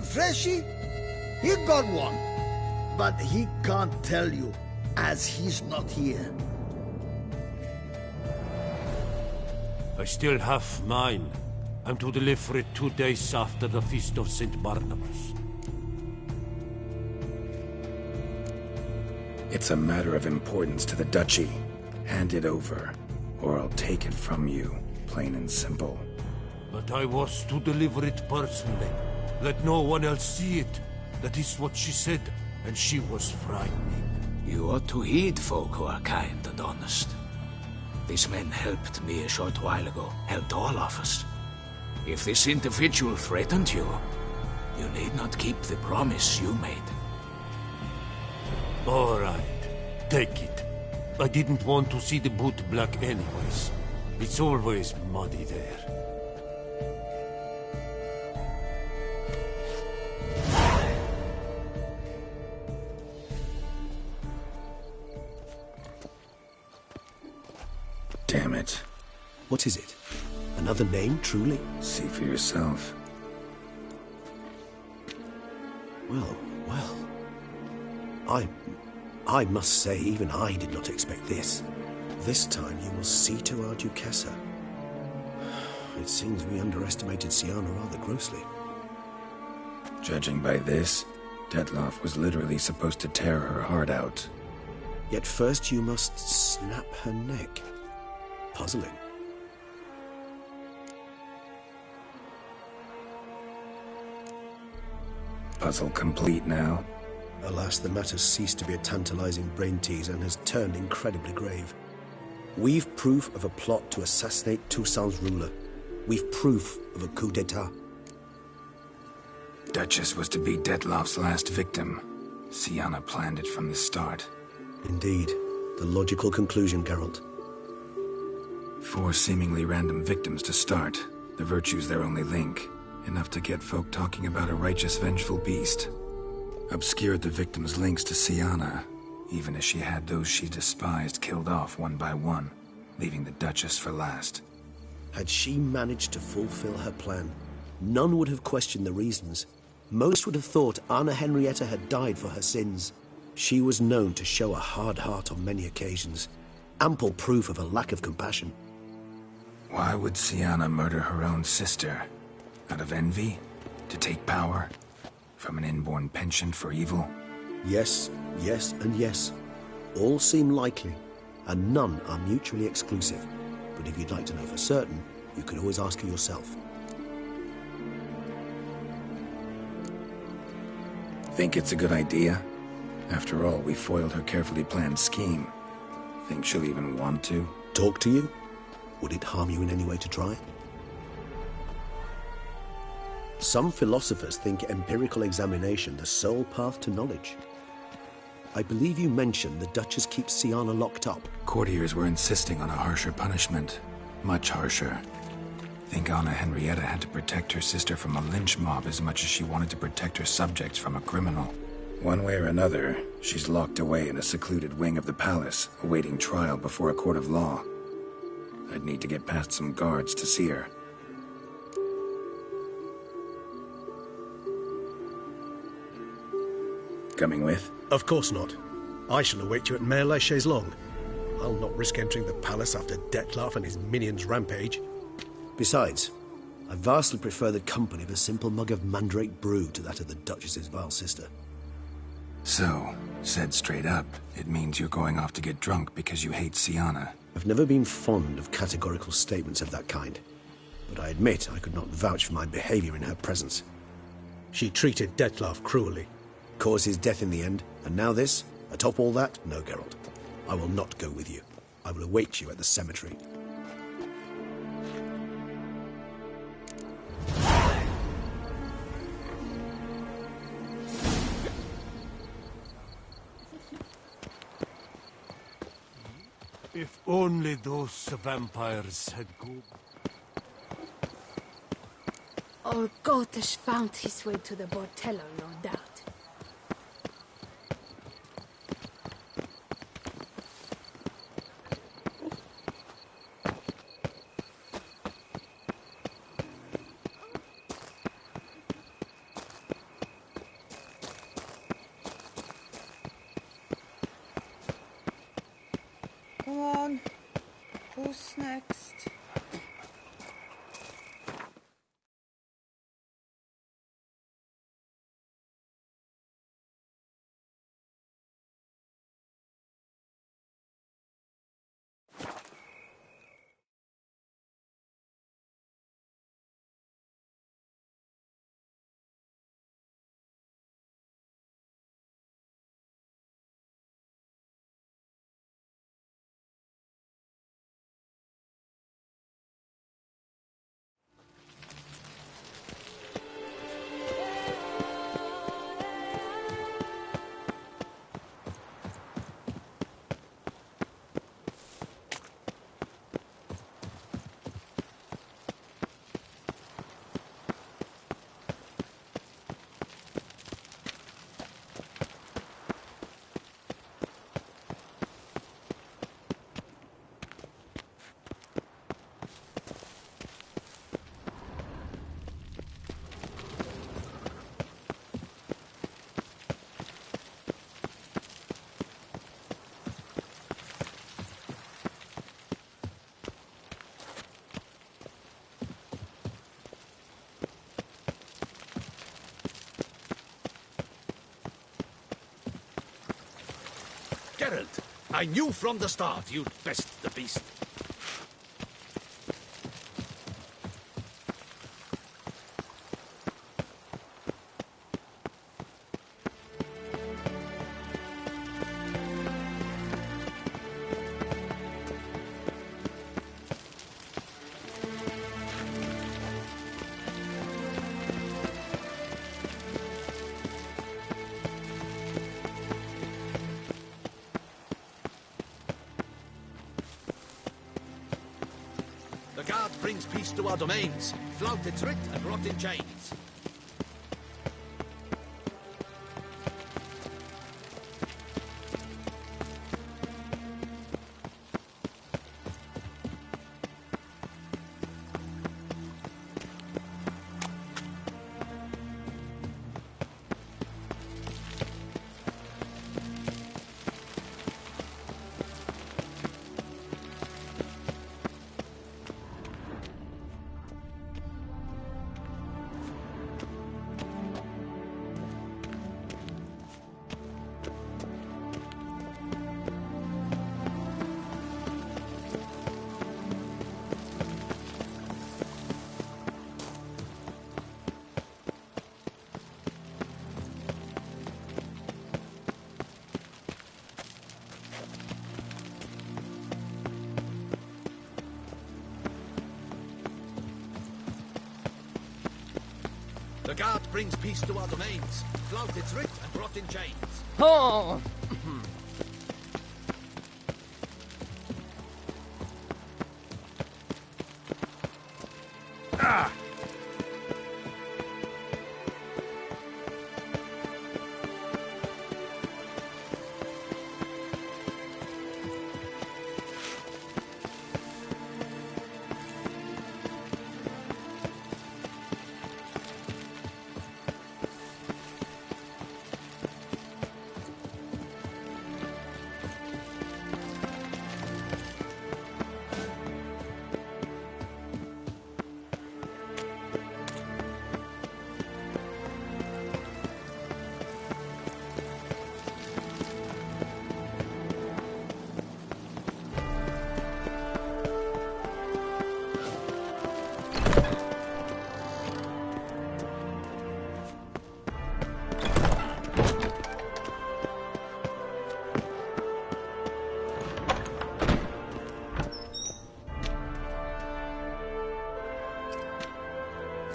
Freshy, he got one. But he can't tell you, as he's not here. I still have mine. I'm to deliver it 2 days after the Feast of St. Barnabas. It's a matter of importance to the Duchy. Hand it over, or I'll take it from you, plain and simple. But I was to deliver it personally. Let no one else see it. That is what she said, and she was frightening. You ought to heed folk who are kind and honest. This man helped me a short while ago, helped all of us. If this individual threatened you, you need not keep the promise you made. All right, take it. I didn't want to see the boot black anyways. It's always muddy there. Damn it. What is it? Another name, truly? See for yourself. Well, well. I must say, even I did not expect this. This time you will see to our Duchessa. It seems we underestimated Siana rather grossly. Judging by this, Detloff was literally supposed to tear her heart out. Yet first you must snap her neck. Puzzling. Puzzle complete now. Alas, the matter's ceased to be a tantalizing brain tease and has turned incredibly grave. We've proof of a plot to assassinate Toussaint's ruler. We've proof of a coup d'etat. Duchess was to be Detloff's last victim. Siana planned it from the start. Indeed. The logical conclusion, Geralt. 4 seemingly random victims to start. The virtue's their only link. Enough to get folk talking about a righteous, vengeful beast. Obscured the victims' links to Siana, even as she had those she despised killed off one by one, leaving the Duchess for last. Had she managed to fulfill her plan, none would have questioned the reasons. Most would have thought Anna Henrietta had died for her sins. She was known to show a hard heart on many occasions, ample proof of a lack of compassion. Why would Siana murder her own sister? Out of envy? To take power? From an inborn penchant for evil? Yes, yes, and yes. All seem likely, and none are mutually exclusive. But if you'd like to know for certain, you could always ask her yourself. Think it's a good idea? After all, we foiled her carefully planned scheme. Think she'll even want to? Talk to you? Would it harm you in any way to try? Some philosophers think empirical examination the sole path to knowledge. I believe you mentioned the Duchess keeps Siana locked up. Courtiers were insisting on a harsher punishment. Much harsher. Think Anna Henrietta had to protect her sister from a lynch mob as much as she wanted to protect her subjects from a criminal. One way or another, she's locked away in a secluded wing of the palace, awaiting trial before a court of law. I'd need to get past some guards to see her. Coming with? Of course not. I shall await you at Mare la Chaise-Longue. I'll not risk entering the palace after Detloff and his minions rampage. Besides, I vastly prefer the company of a simple mug of mandrake brew to that of the Duchess's vile sister. So, said straight up, it means you're going off to get drunk because you hate Siana. I've never been fond of categorical statements of that kind, but I admit I could not vouch for my behavior in her presence. She treated Detloff cruelly, caused his death in the end, and now this? Atop all that? No, Geralt. I will not go with you. I will await you at the cemetery. If only those vampires had go. Old Gotish found his way to the Bordello, no doubt. Come on. Who's next? Geralt, I knew from the start you'd best the beast. The guard brings peace to our domains. Flout its writ and rot in chains. The guard brings peace to our domains. Flout its writ and rot in chains. Oh! Ah!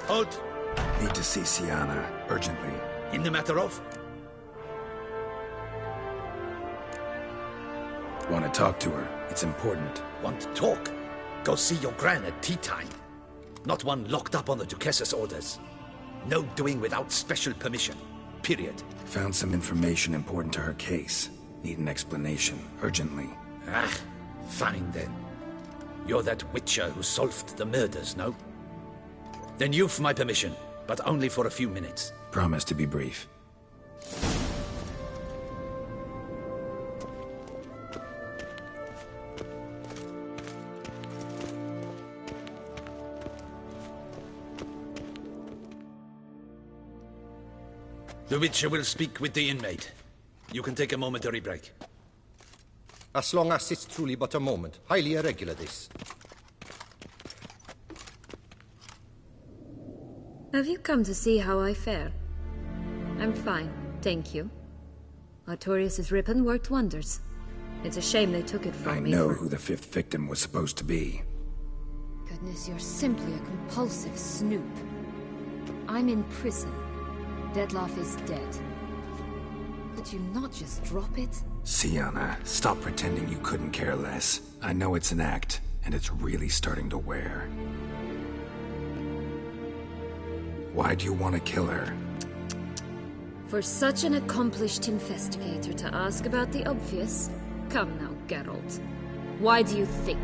Halt! Need to see Sienna, urgently. In the matter of? Want to talk to her. It's important. Want to talk? Go see your gran at tea time. Not one locked up on the Duchess's orders. No doing without special permission. Period. Found some information important to her case. Need an explanation, urgently. Ah, fine then. You're that witcher who solved the murders, no? Then you've my permission, but only for a few minutes. Promise to be brief. The Witcher will speak with the inmate. You can take a momentary break. As long as it's truly but a moment. Highly irregular, this. Have you come to see how I fare? I'm fine, thank you. Artorius' ribbon worked wonders. It's a shame they took it from me. I know who the fifth victim was supposed to be. Goodness, you're simply a compulsive snoop. I'm in prison. Dettlaff is dead. Could you not just drop it? Sienna, stop pretending you couldn't care less. I know it's an act, and it's really starting to wear. Why do you want to kill her? For such an accomplished investigator to ask about the obvious? Come now, Geralt. Why do you think?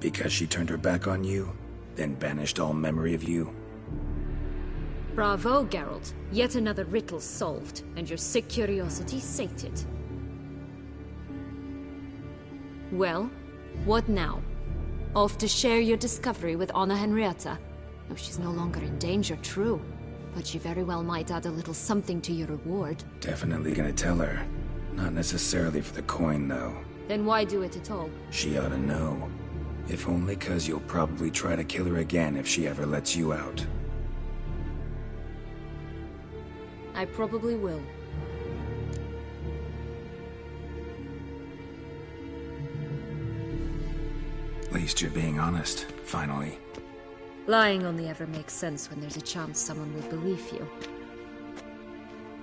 Because she turned her back on you, then banished all memory of you? Bravo, Geralt. Yet another riddle solved, and your sick curiosity sated. Well, what now? Off to share your discovery with Anna Henrietta? Oh, she's no longer in danger, true. but she very well might add a little something to your reward. Definitely gonna tell her. Not necessarily for the coin, though. Then why do it at all? She ought to know. If only 'cause you'll probably try to kill her again if she ever lets you out. I probably will. At least you're being honest, finally. Lying only ever makes sense when there's a chance someone will believe you.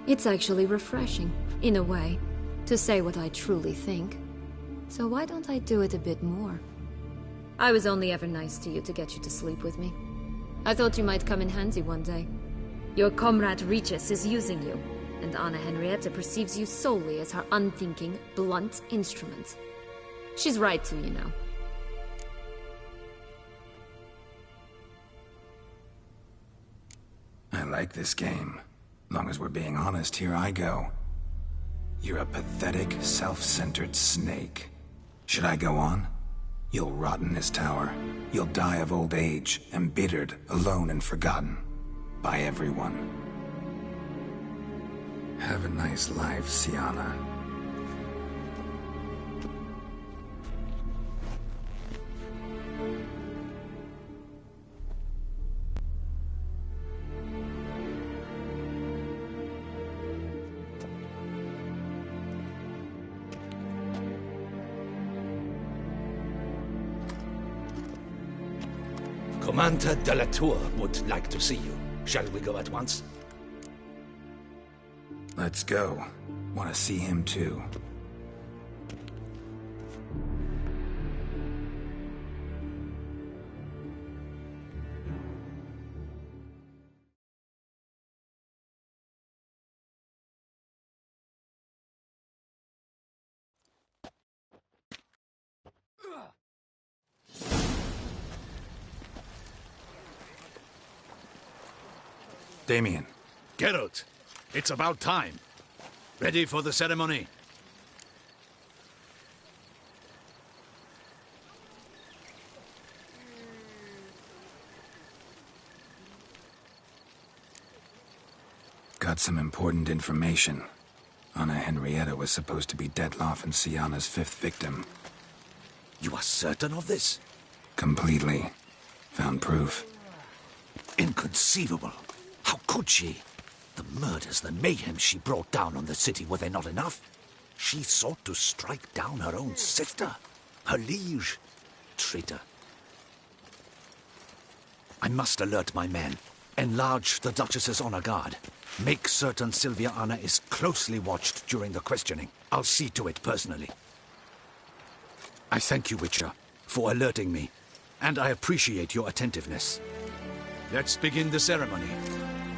It's actually refreshing, in a way, to say what I truly think. So why don't I do it a bit more? I was only ever nice to you to get you to sleep with me. I thought you might come in handy one day. Your comrade Regis is using you, and Anna Henrietta perceives you solely as her unthinking, blunt instrument. She's right to, you know. I like this game. Long as we're being honest, here I go. You're a pathetic, self-centered snake. Should I go on? You'll rot in this tower. You'll die of old age, embittered, alone and forgotten. By everyone. Have a nice life, Siana. Commander de la Tour would like to see you. Shall we go at once? Let's go. Want to see him too. Damien. Geralt, it's about time. Ready for the ceremony? Got some important information. Anna Henrietta was supposed to be Detloff and Siana's 5th victim. You are certain of this? Completely. Found proof. Inconceivable. How could she? The murders, the mayhem she brought down on the city, were they not enough? She sought to strike down her own sister, her liege. Traitor. I must alert my men. Enlarge the Duchess's honor guard. Make certain Sylvia Anna is closely watched during the questioning. I'll see to it personally. I thank you, Witcher, for alerting me, and I appreciate your attentiveness. Let's begin the ceremony.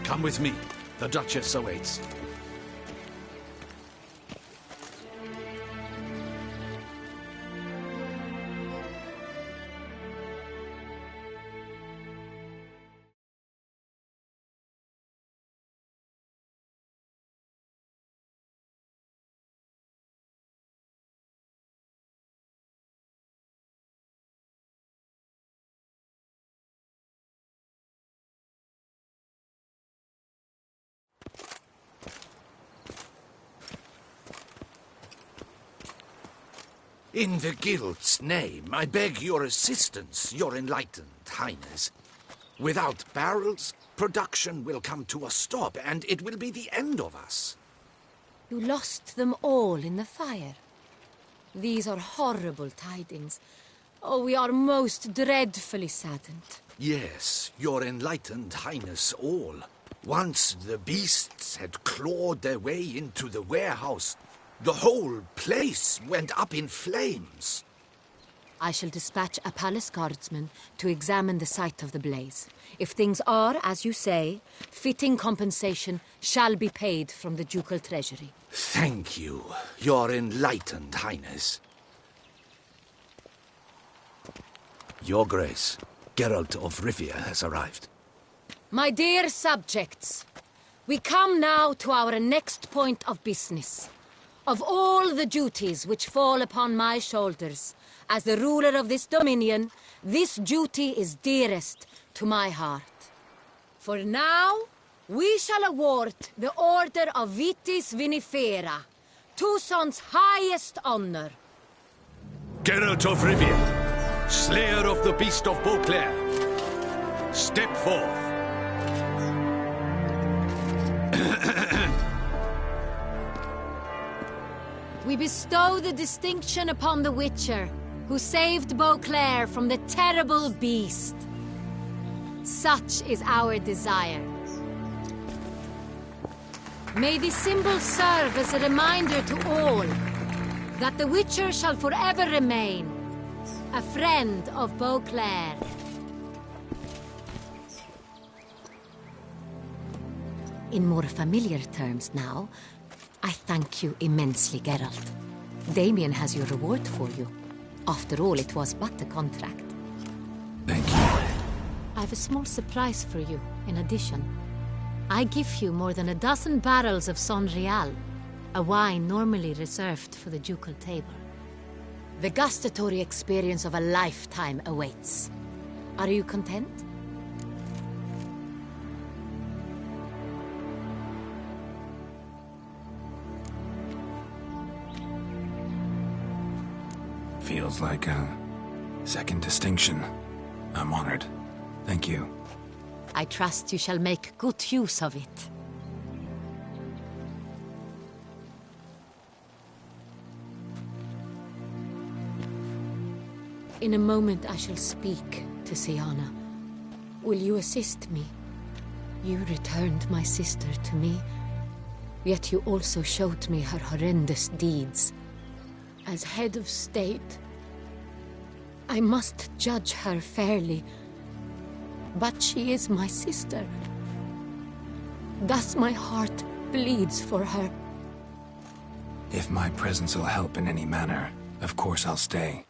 Come with me. The Duchess awaits. In the Guild's name, I beg your assistance, your enlightened highness. Without barrels, production will come to a stop, and it will be the end of us. You lost them all in the fire. These are horrible tidings. Oh, we are most dreadfully saddened. Yes, your enlightened highness all. Once the beasts had clawed their way into the warehouse, the whole place went up in flames. I shall dispatch a palace guardsman to examine the site of the blaze. If things are, as you say, fitting compensation shall be paid from the ducal treasury. Thank you, your enlightened highness. Your Grace, Geralt of Rivia has arrived. My dear subjects, we come now to our next point of business. Of all the duties which fall upon my shoulders, as the ruler of this dominion, this duty is dearest to my heart. For now, We shall award the Order of Vitis Vinifera, Toussaint's highest honor. Geralt of Rivia, Slayer of the Beast of Beauclair, step forth. We bestow the distinction upon the Witcher, who saved Beauclair from the terrible beast. Such is our desire. May this symbol serve as a reminder to all that the Witcher shall forever remain a friend of Beauclair. In more familiar terms now, I thank you immensely, Geralt. Damien has your reward for you. After all, it was but a contract. Thank you. I have a small surprise for you, in addition. I give you more than a dozen barrels of Son Real, a wine normally reserved for the ducal table. The gustatory experience of a lifetime awaits. Are you content? Feels like a second distinction. I'm honored. Thank you. I trust you shall make good use of it. In a moment I shall speak to Siana. Will you assist me? You returned my sister to me, yet you also showed me her horrendous deeds. As head of state, I must judge her fairly, but she is my sister. Thus my heart bleeds for her. If my presence will help in any manner, of course I'll stay.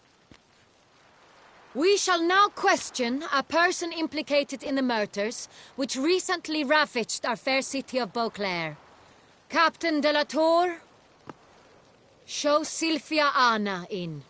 We shall now question a person implicated in the murders which recently ravaged our fair city of Beauclair. Captain de la Tour, show Sylvia Anna in.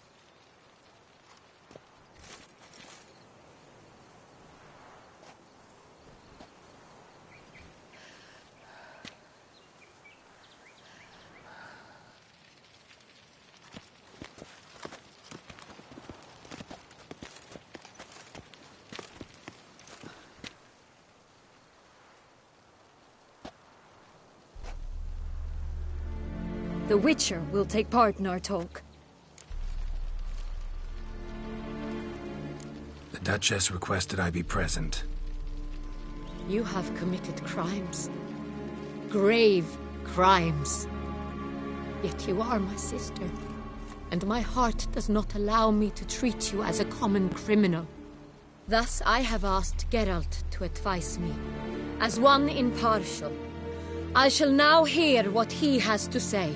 The Witcher will take part in our talk. The Duchess requested I be present. You have committed crimes. Grave crimes. Yet you are my sister, and my heart does not allow me to treat you as a common criminal. Thus I have asked Geralt to advise me, as one impartial. I shall now hear what he has to say.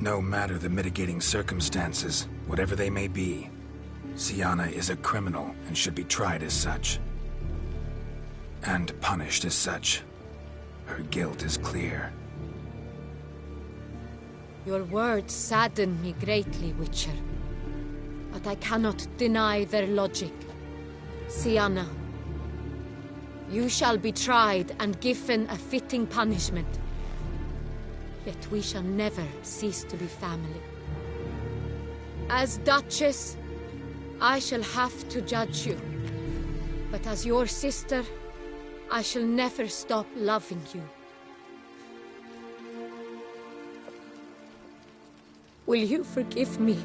No matter the mitigating circumstances, whatever they may be, Siana is a criminal and should be tried as such. And punished as such. Her guilt is clear. Your words sadden me greatly, Witcher. But I cannot deny their logic. Siana, you shall be tried and given a fitting punishment. Yet we shall never cease to be family. As Duchess, I shall have to judge you. But as your sister, I shall never stop loving you. Will you forgive me?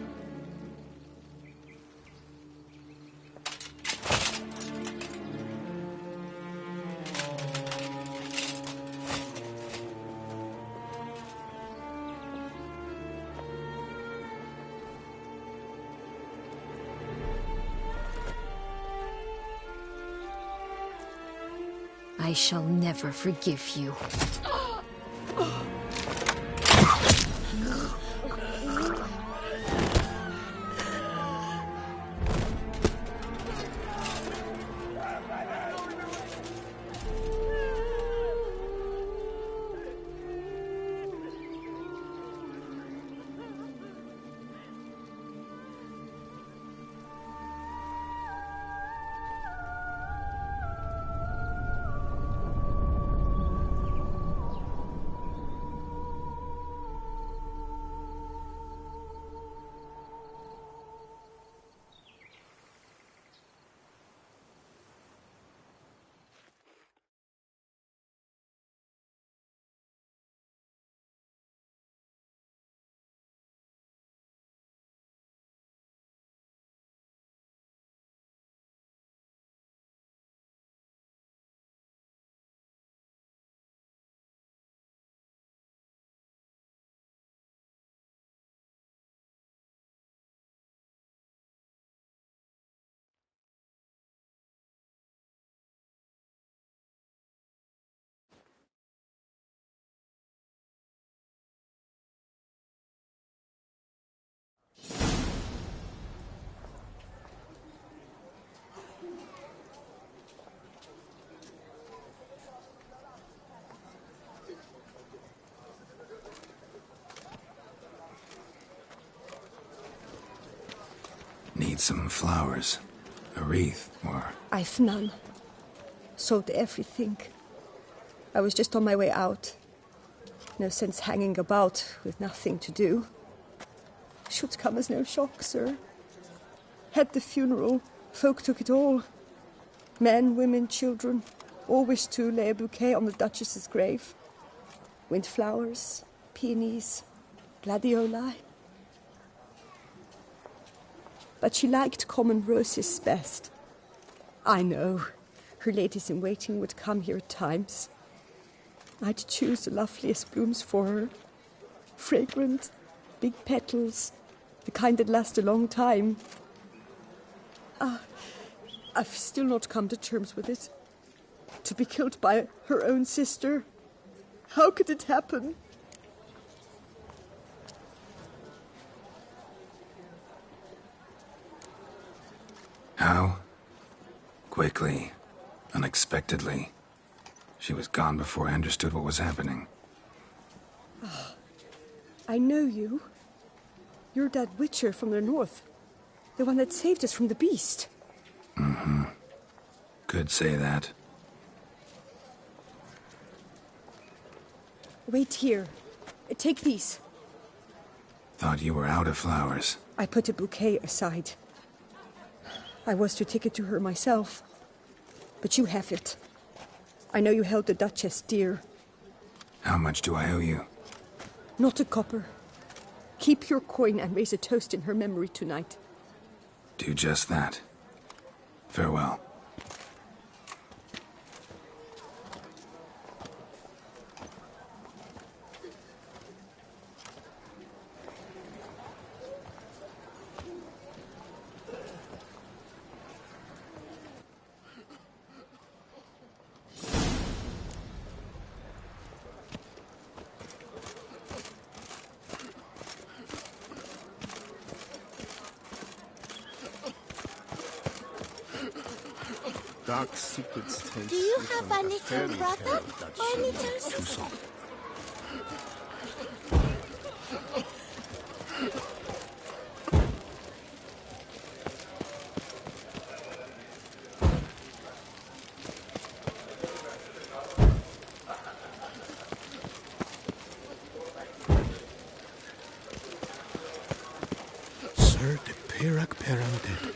I shall never forgive you. Need some flowers. A wreath, or... I've none. Sold everything. I was just on my way out. No sense hanging about with nothing to do. Should come as no shock, sir. Had the funeral. Folk took it all. Men, women, children. All wished to lay a bouquet on the Duchess's grave. Windflowers, peonies, gladioli. But she liked common roses best. I know. Her ladies-in-waiting would come here at times. I'd choose the loveliest blooms for her. Fragrant, big petals, the kind that last a long time. I've still not come to terms with it. To be killed by her own sister. How could it happen? How? Quickly. Unexpectedly. She was gone before I understood what was happening. I know you. You're that witcher from the north. The one that saved us from the beast. Mm-hmm. Could say that. Wait here. Take these. Thought you were out of flowers. I put a bouquet aside. I was to take it to her myself. But you have it. I know you held the Duchess dear. How much do I owe you? Not a copper. Keep your coin and raise a toast in her memory tonight. Do just that. Farewell. Dark secrets taste. Do you have a little brother or little sister? Sir de Pirac Perande,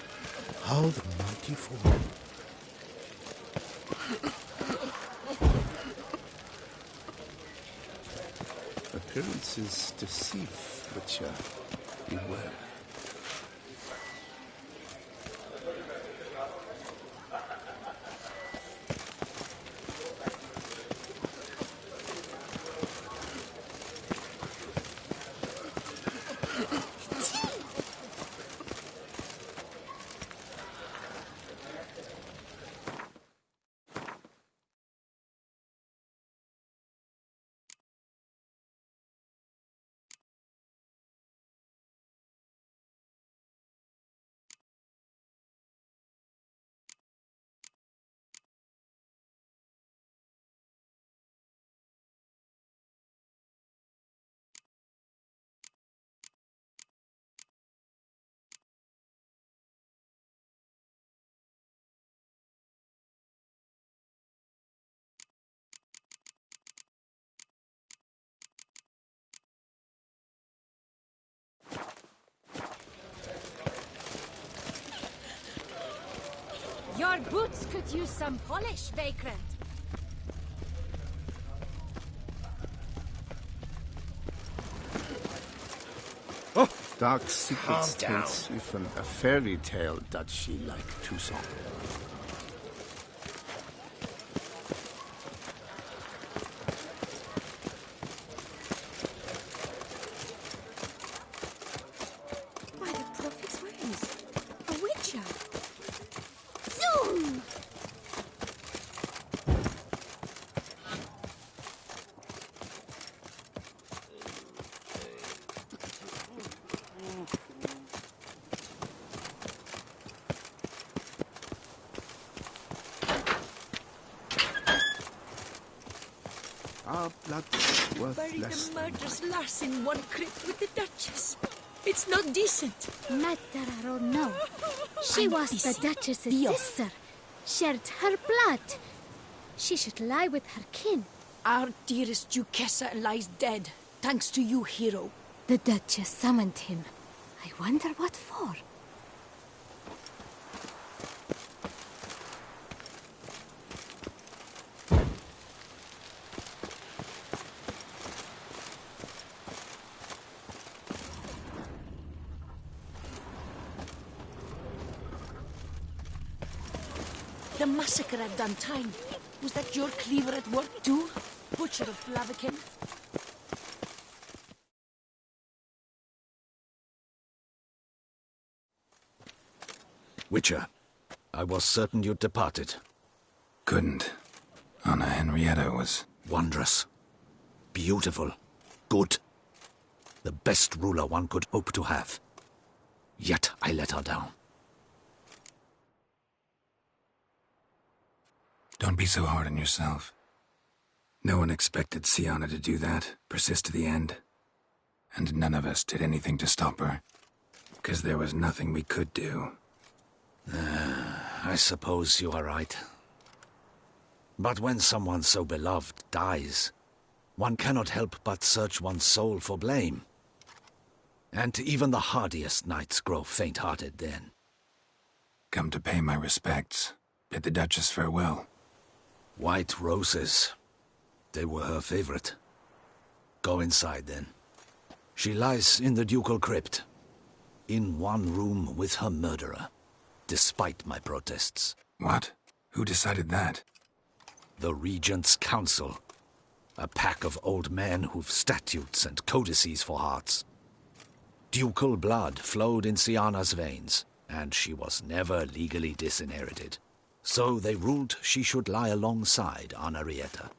how the mighty fall. Appearances deceive, Witcher. Beware. Your boots could use some polish, Vagrant. Oh, dark secrets tells even a fairy tale that she like Toussaint. By the prophet's ways, a witcher. Zoom! Our blood Buried worthless. the murderous Lars in one crypt with the Duchess. It's not decent. Matter or no. She was the Duchess's sister. Shared her blood. She should lie with her kin. Our dearest Duchessa lies dead, thanks to you, hero. The Duchess summoned him. I wonder what for. The massacre at Duntine. Was that your cleaver at work too? Butcher of Blaviken? Witcher, I was certain you'd departed. Couldn't. Anna Henrietta was... wondrous. Beautiful. Good. The best ruler one could hope to have. Yet I let her down. Don't be so hard on yourself. No one expected Sienna to do that, persist to the end. And none of us did anything to stop her. Because there was nothing we could do. I suppose you are right. But when someone so beloved dies, one cannot help but search one's soul for blame. And even the hardiest knights grow faint-hearted then. Come to pay my respects. Bid the Duchess farewell. White roses. They were her favorite. Go inside, then. She lies in the ducal crypt. In one room with her murderer. Despite my protests. What? Who decided that? The Regent's Council. A pack of old men who've statutes and codices for hearts. Ducal blood flowed in Sienna's veins, and she was never legally disinherited. So they ruled she should lie alongside Anarietta.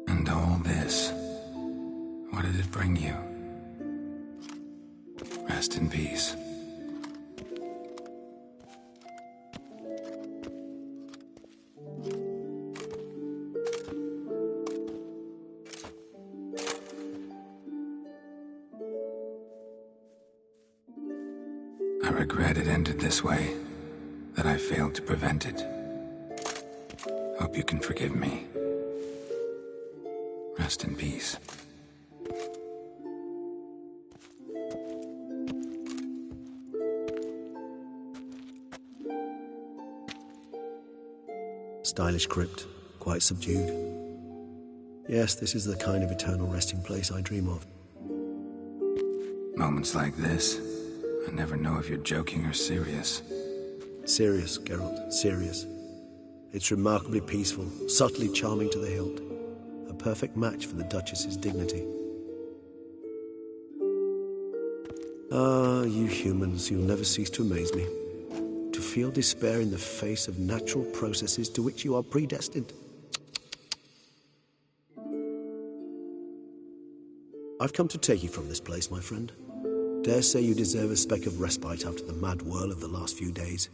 And all this, what did it bring you? Rest in peace. I regret it ended this way, that I failed to prevent it. Hope you can forgive me. Rest in peace. Stylish crypt, quite subdued. Yes, this is the kind of eternal resting place I dream of. Moments like this, I never know if you're joking or serious. Serious, Geralt, serious. It's remarkably peaceful, subtly charming to the hilt. A perfect match for the Duchess's dignity. Ah, you humans, you'll never cease to amaze me. To feel despair in the face of natural processes to which you are predestined. I've come to take you from this place, my friend. Dare say you deserve a speck of respite after the mad whirl of the last few days.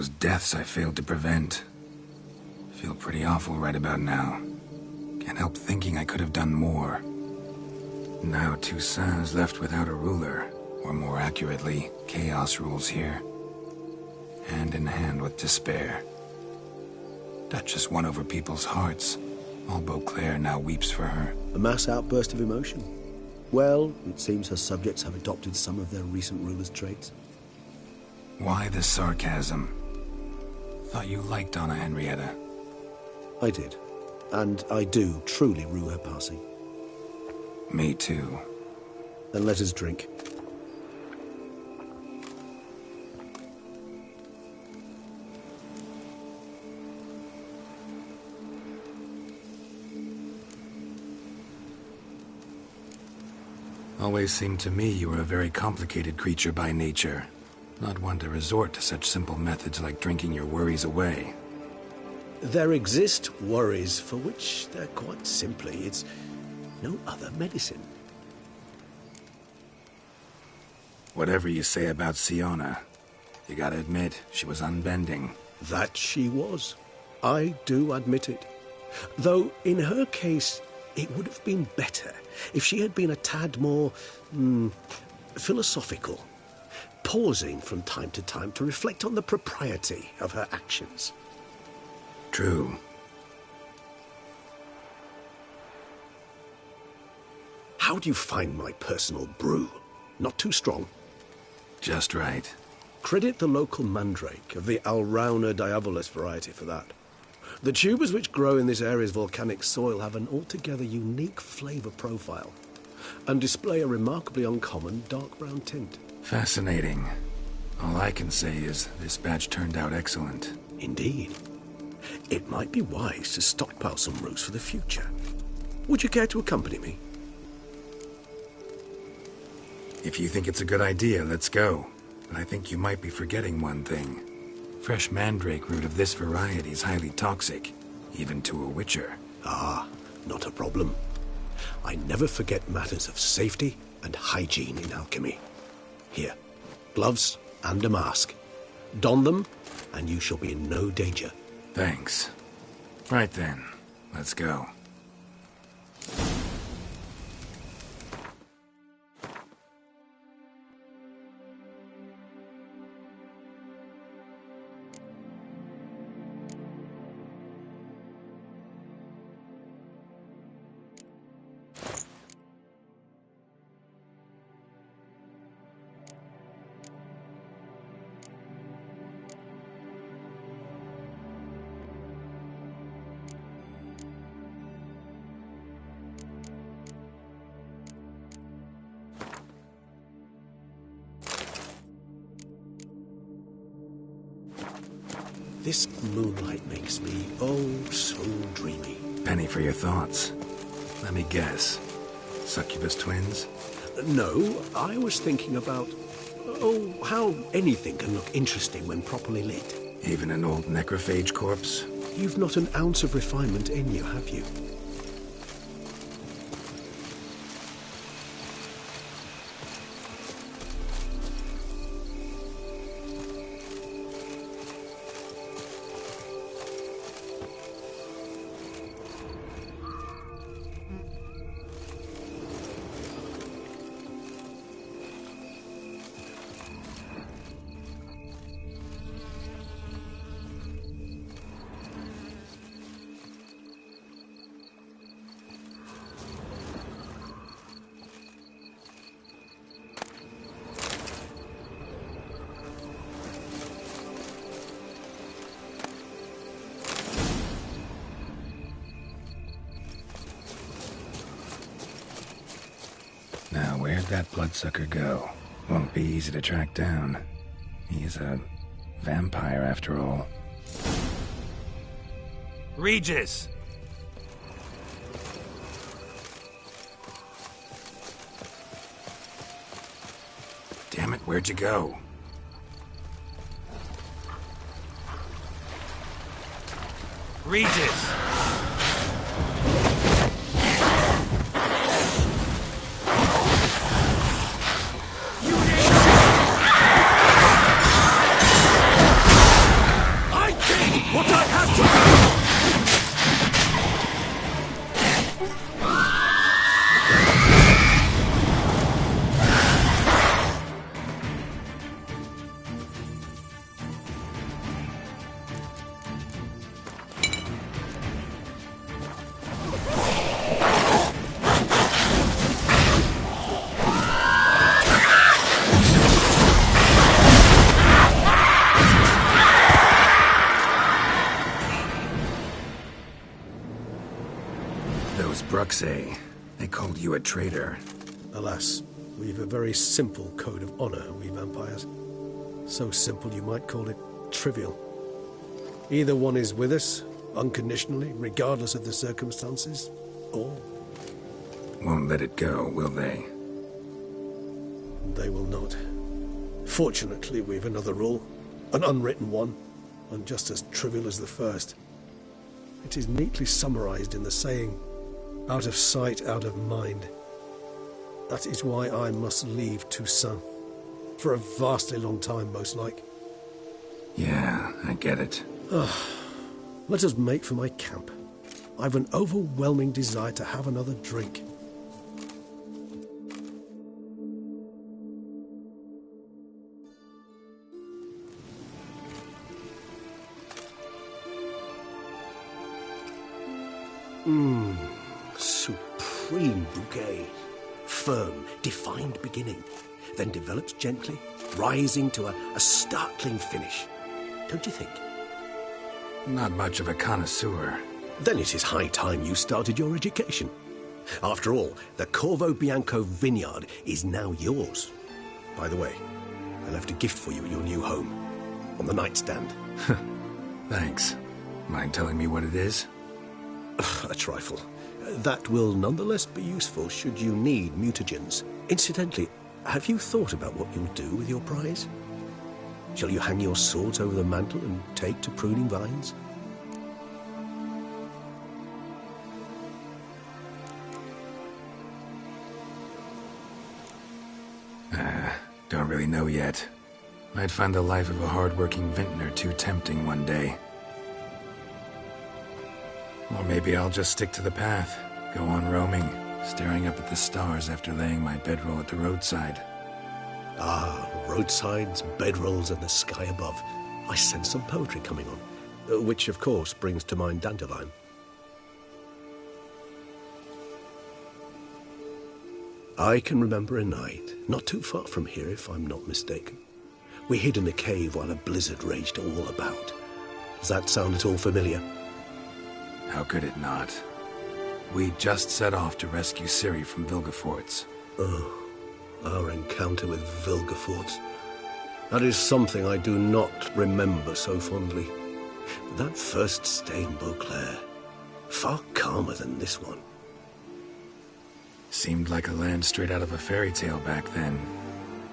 those deaths I failed to prevent. Feel pretty awful right about now. Can't help thinking I could have done more. Now Toussaint's left without a ruler, or more accurately, chaos rules here. Hand in hand with despair. Duchess won over people's hearts. All Beauclair now weeps for her. A mass outburst of emotion. Well, it seems her subjects have adopted some of their recent ruler's traits. Why the sarcasm? Thought you liked Donna Henrietta. I did. And I do truly rue her passing. Me too. Then let us drink. Always seemed to me you were a very complicated creature by nature. Not one to resort to such simple methods like drinking your worries away. There exist worries for which they're quite simply, it's no other medicine. Whatever you say about Siona, you gotta admit, she was unbending. That she was. I do admit it. Though, in her case, it would have been better if she had been a tad more, philosophical, pausing from time to time to reflect on the propriety of her actions. True. How do you find my personal brew? Not too strong? Just right. Credit the local mandrake of the Alrauna diabolus variety for that. The tubers which grow in this area's volcanic soil have an altogether unique flavor profile and display a remarkably uncommon dark brown tint. Fascinating. All I can say is this batch turned out excellent. Indeed. It might be wise to stockpile some roots for the future. Would you care to accompany me? If you think it's a good idea, let's go. But I think you might be forgetting one thing. Fresh mandrake root of this variety is highly toxic, even to a witcher. Ah, not a problem. I never forget matters of safety and hygiene in alchemy. Here, gloves and a mask. Don them, and you shall be in no danger. Thanks. Right then, let's go. This moonlight makes me, oh, so dreamy. Penny for your thoughts. Let me guess. Succubus twins? No, I was thinking about, how anything can look interesting when properly lit. Even an old necrophage corpse? You've not an ounce of refinement in you, have you? Now, where'd that bloodsucker go? Won't be easy to track down. He's a vampire, after all. Regis! Damn it, where'd you go? Regis! called you a traitor. Alas, we've a very simple code of honor, we vampires. So simple you might call it trivial. Either one is with us, unconditionally, regardless of the circumstances, or... Won't let it go, will they? They will not. Fortunately, we've another rule, an unwritten one, and just as trivial as the first. It is neatly summarized in the saying, out of sight, out of mind. That is why I must leave Toussaint. For a vastly long time, most like. Yeah, I get it. Let us make for my camp. I've an overwhelming desire to have another drink. Supreme bouquet. Firm, defined beginning, then develops gently, rising to a startling finish. Don't you think? Not much of a connoisseur. Then it is high time you started your education. After all, the Corvo Bianco vineyard is now yours. By the way, I left a gift for you at your new home. On the nightstand. Thanks. Mind telling me what it is? A trifle. That will nonetheless be useful should you need mutagens. Incidentally, have you thought about what you'll do with your prize? Shall you hang your swords over the mantle and take to pruning vines? Don't really know yet. Might find the life of a hard-working vintner too tempting one day. Or maybe I'll just stick to the path, go on roaming, staring up at the stars after laying my bedroll at the roadside. Ah, roadsides, bedrolls, and the sky above. I sense some poetry coming on, which, of course, brings to mind Dandelion. I can remember a night, not too far from here, if I'm not mistaken. We hid in a cave while a blizzard raged all about. Does that sound at all familiar? How could it not? We just set off to rescue Ciri from Vilgefortz. Oh, our encounter with Vilgefortz. That is something I do not remember so fondly. But that first stay in Beauclair, far calmer than this one. Seemed like a land straight out of a fairy tale back then.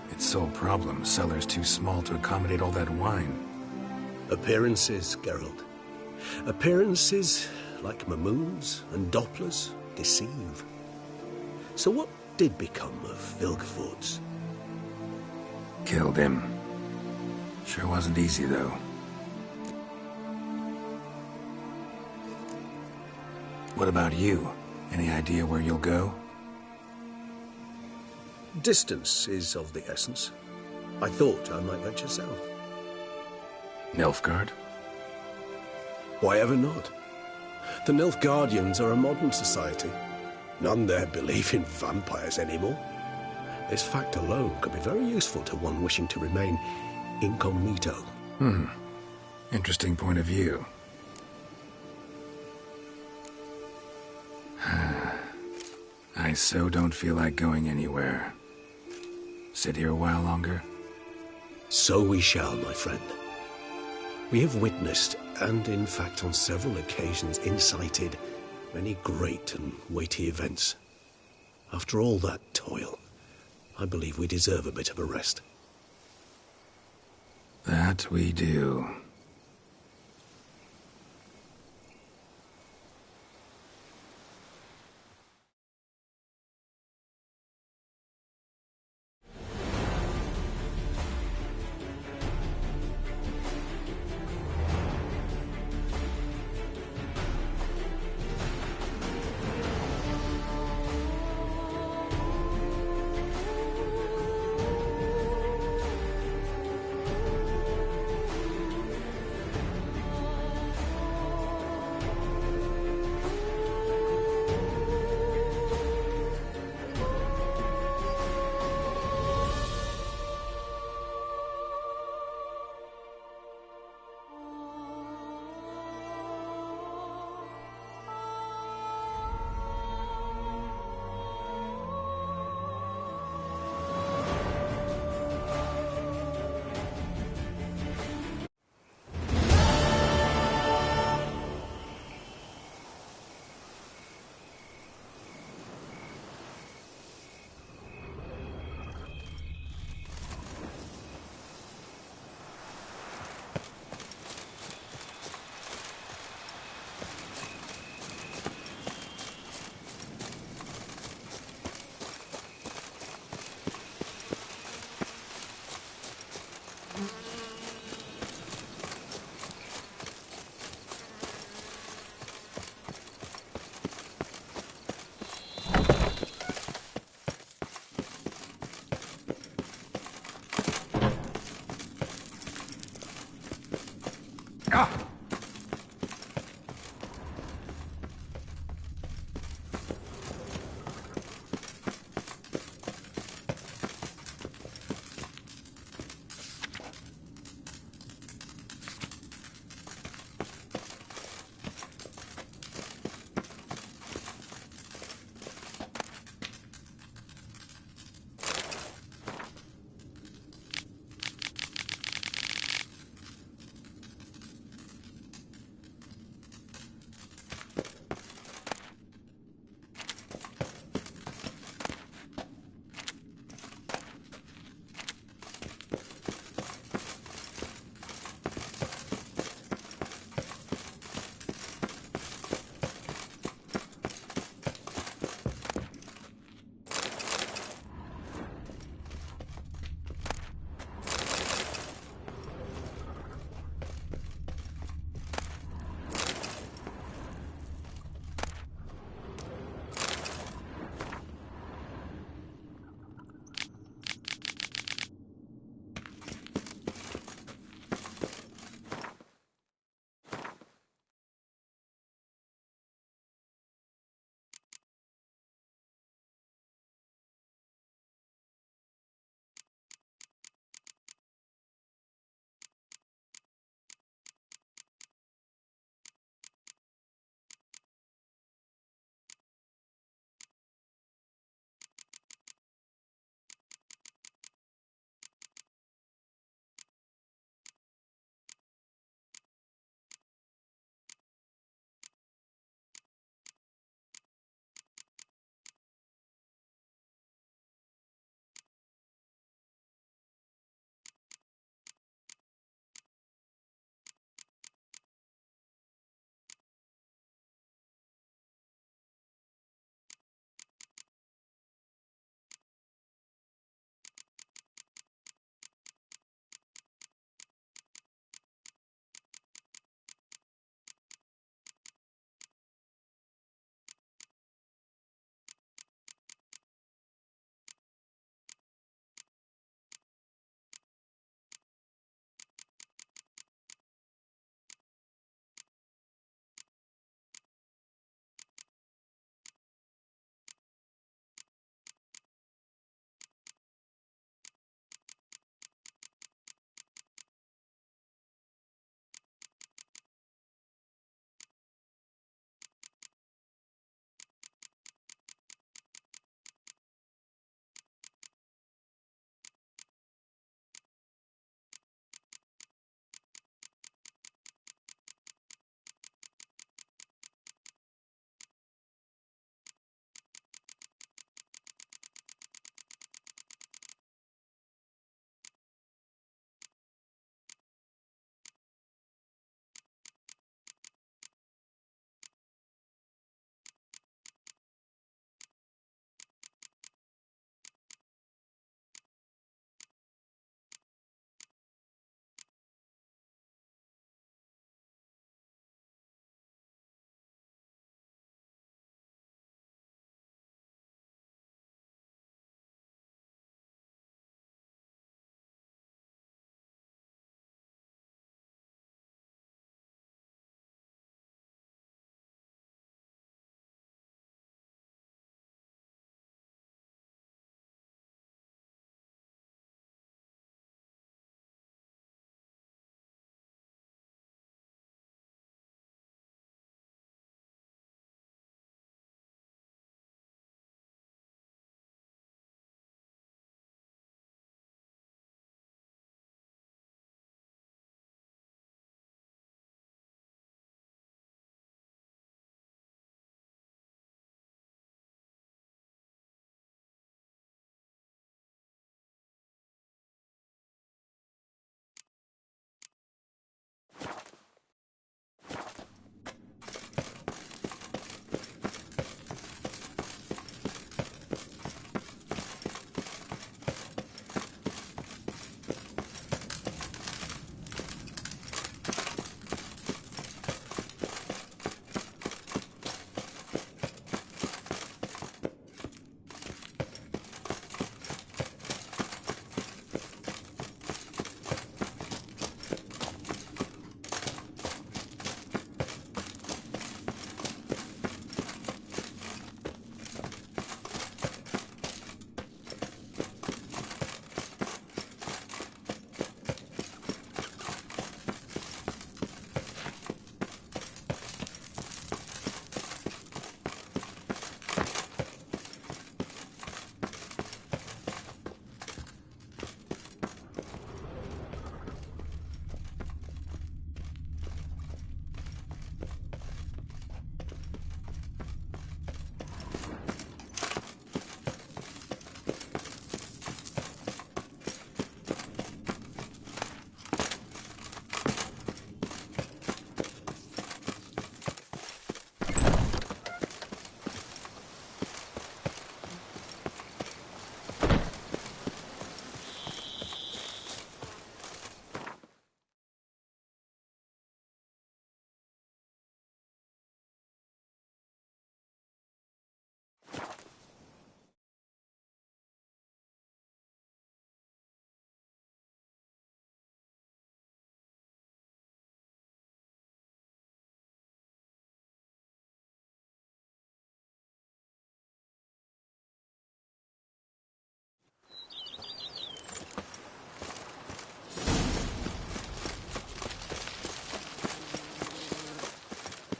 Its sole problem, cellars too small to accommodate all that wine. Appearances, Geralt. Appearances, like Mamoons and Dopplers, deceive. So what did become of Vilgefortz? Killed him. Sure wasn't easy, though. What about you? Any idea where you'll go? Distance is of the essence. I thought I might venture south. Nilfgaard? Why ever not? The Nilfgaardians are a modern society. None there believe in vampires anymore. This fact alone could be very useful to one wishing to remain incognito. Interesting point of view. I so don't feel like going anywhere. Sit here a while longer? So we shall, my friend. We have witnessed, and in fact on several occasions incited, many great and weighty events. After all that toil, I believe we deserve a bit of a rest. That we do.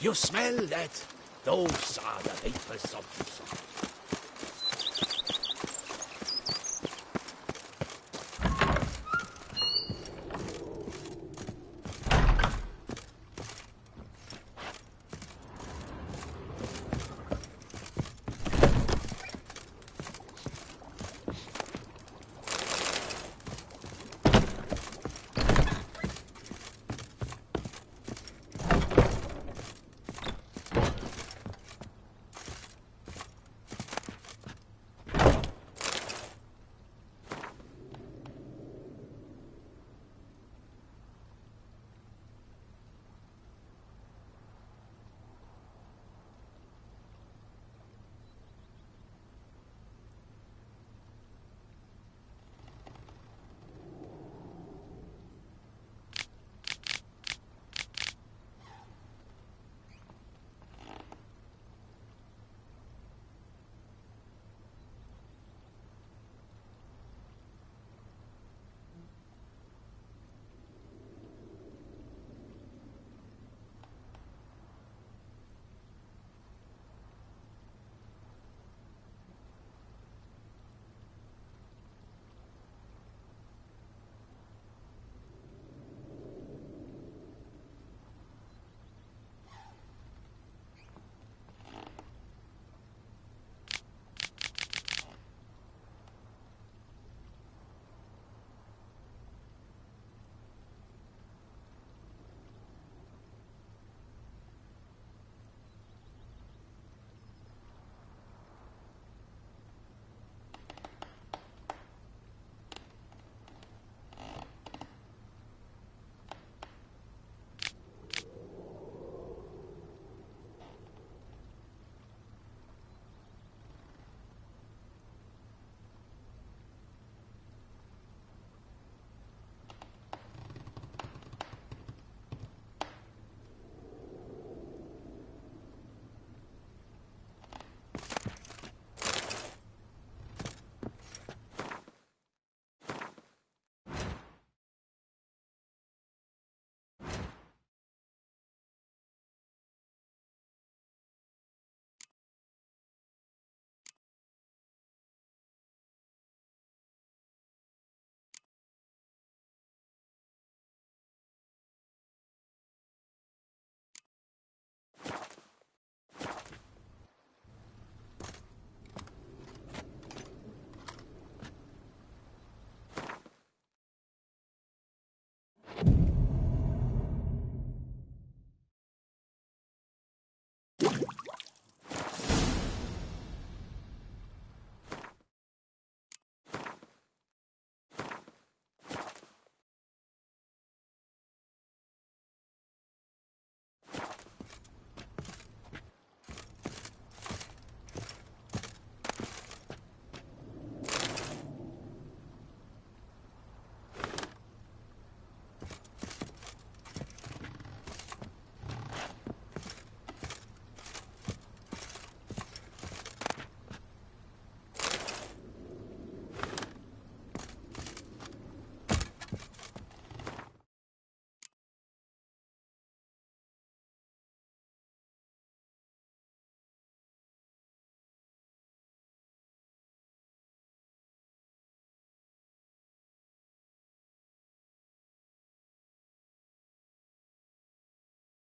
You smell that? Those are the vapors of the swamp.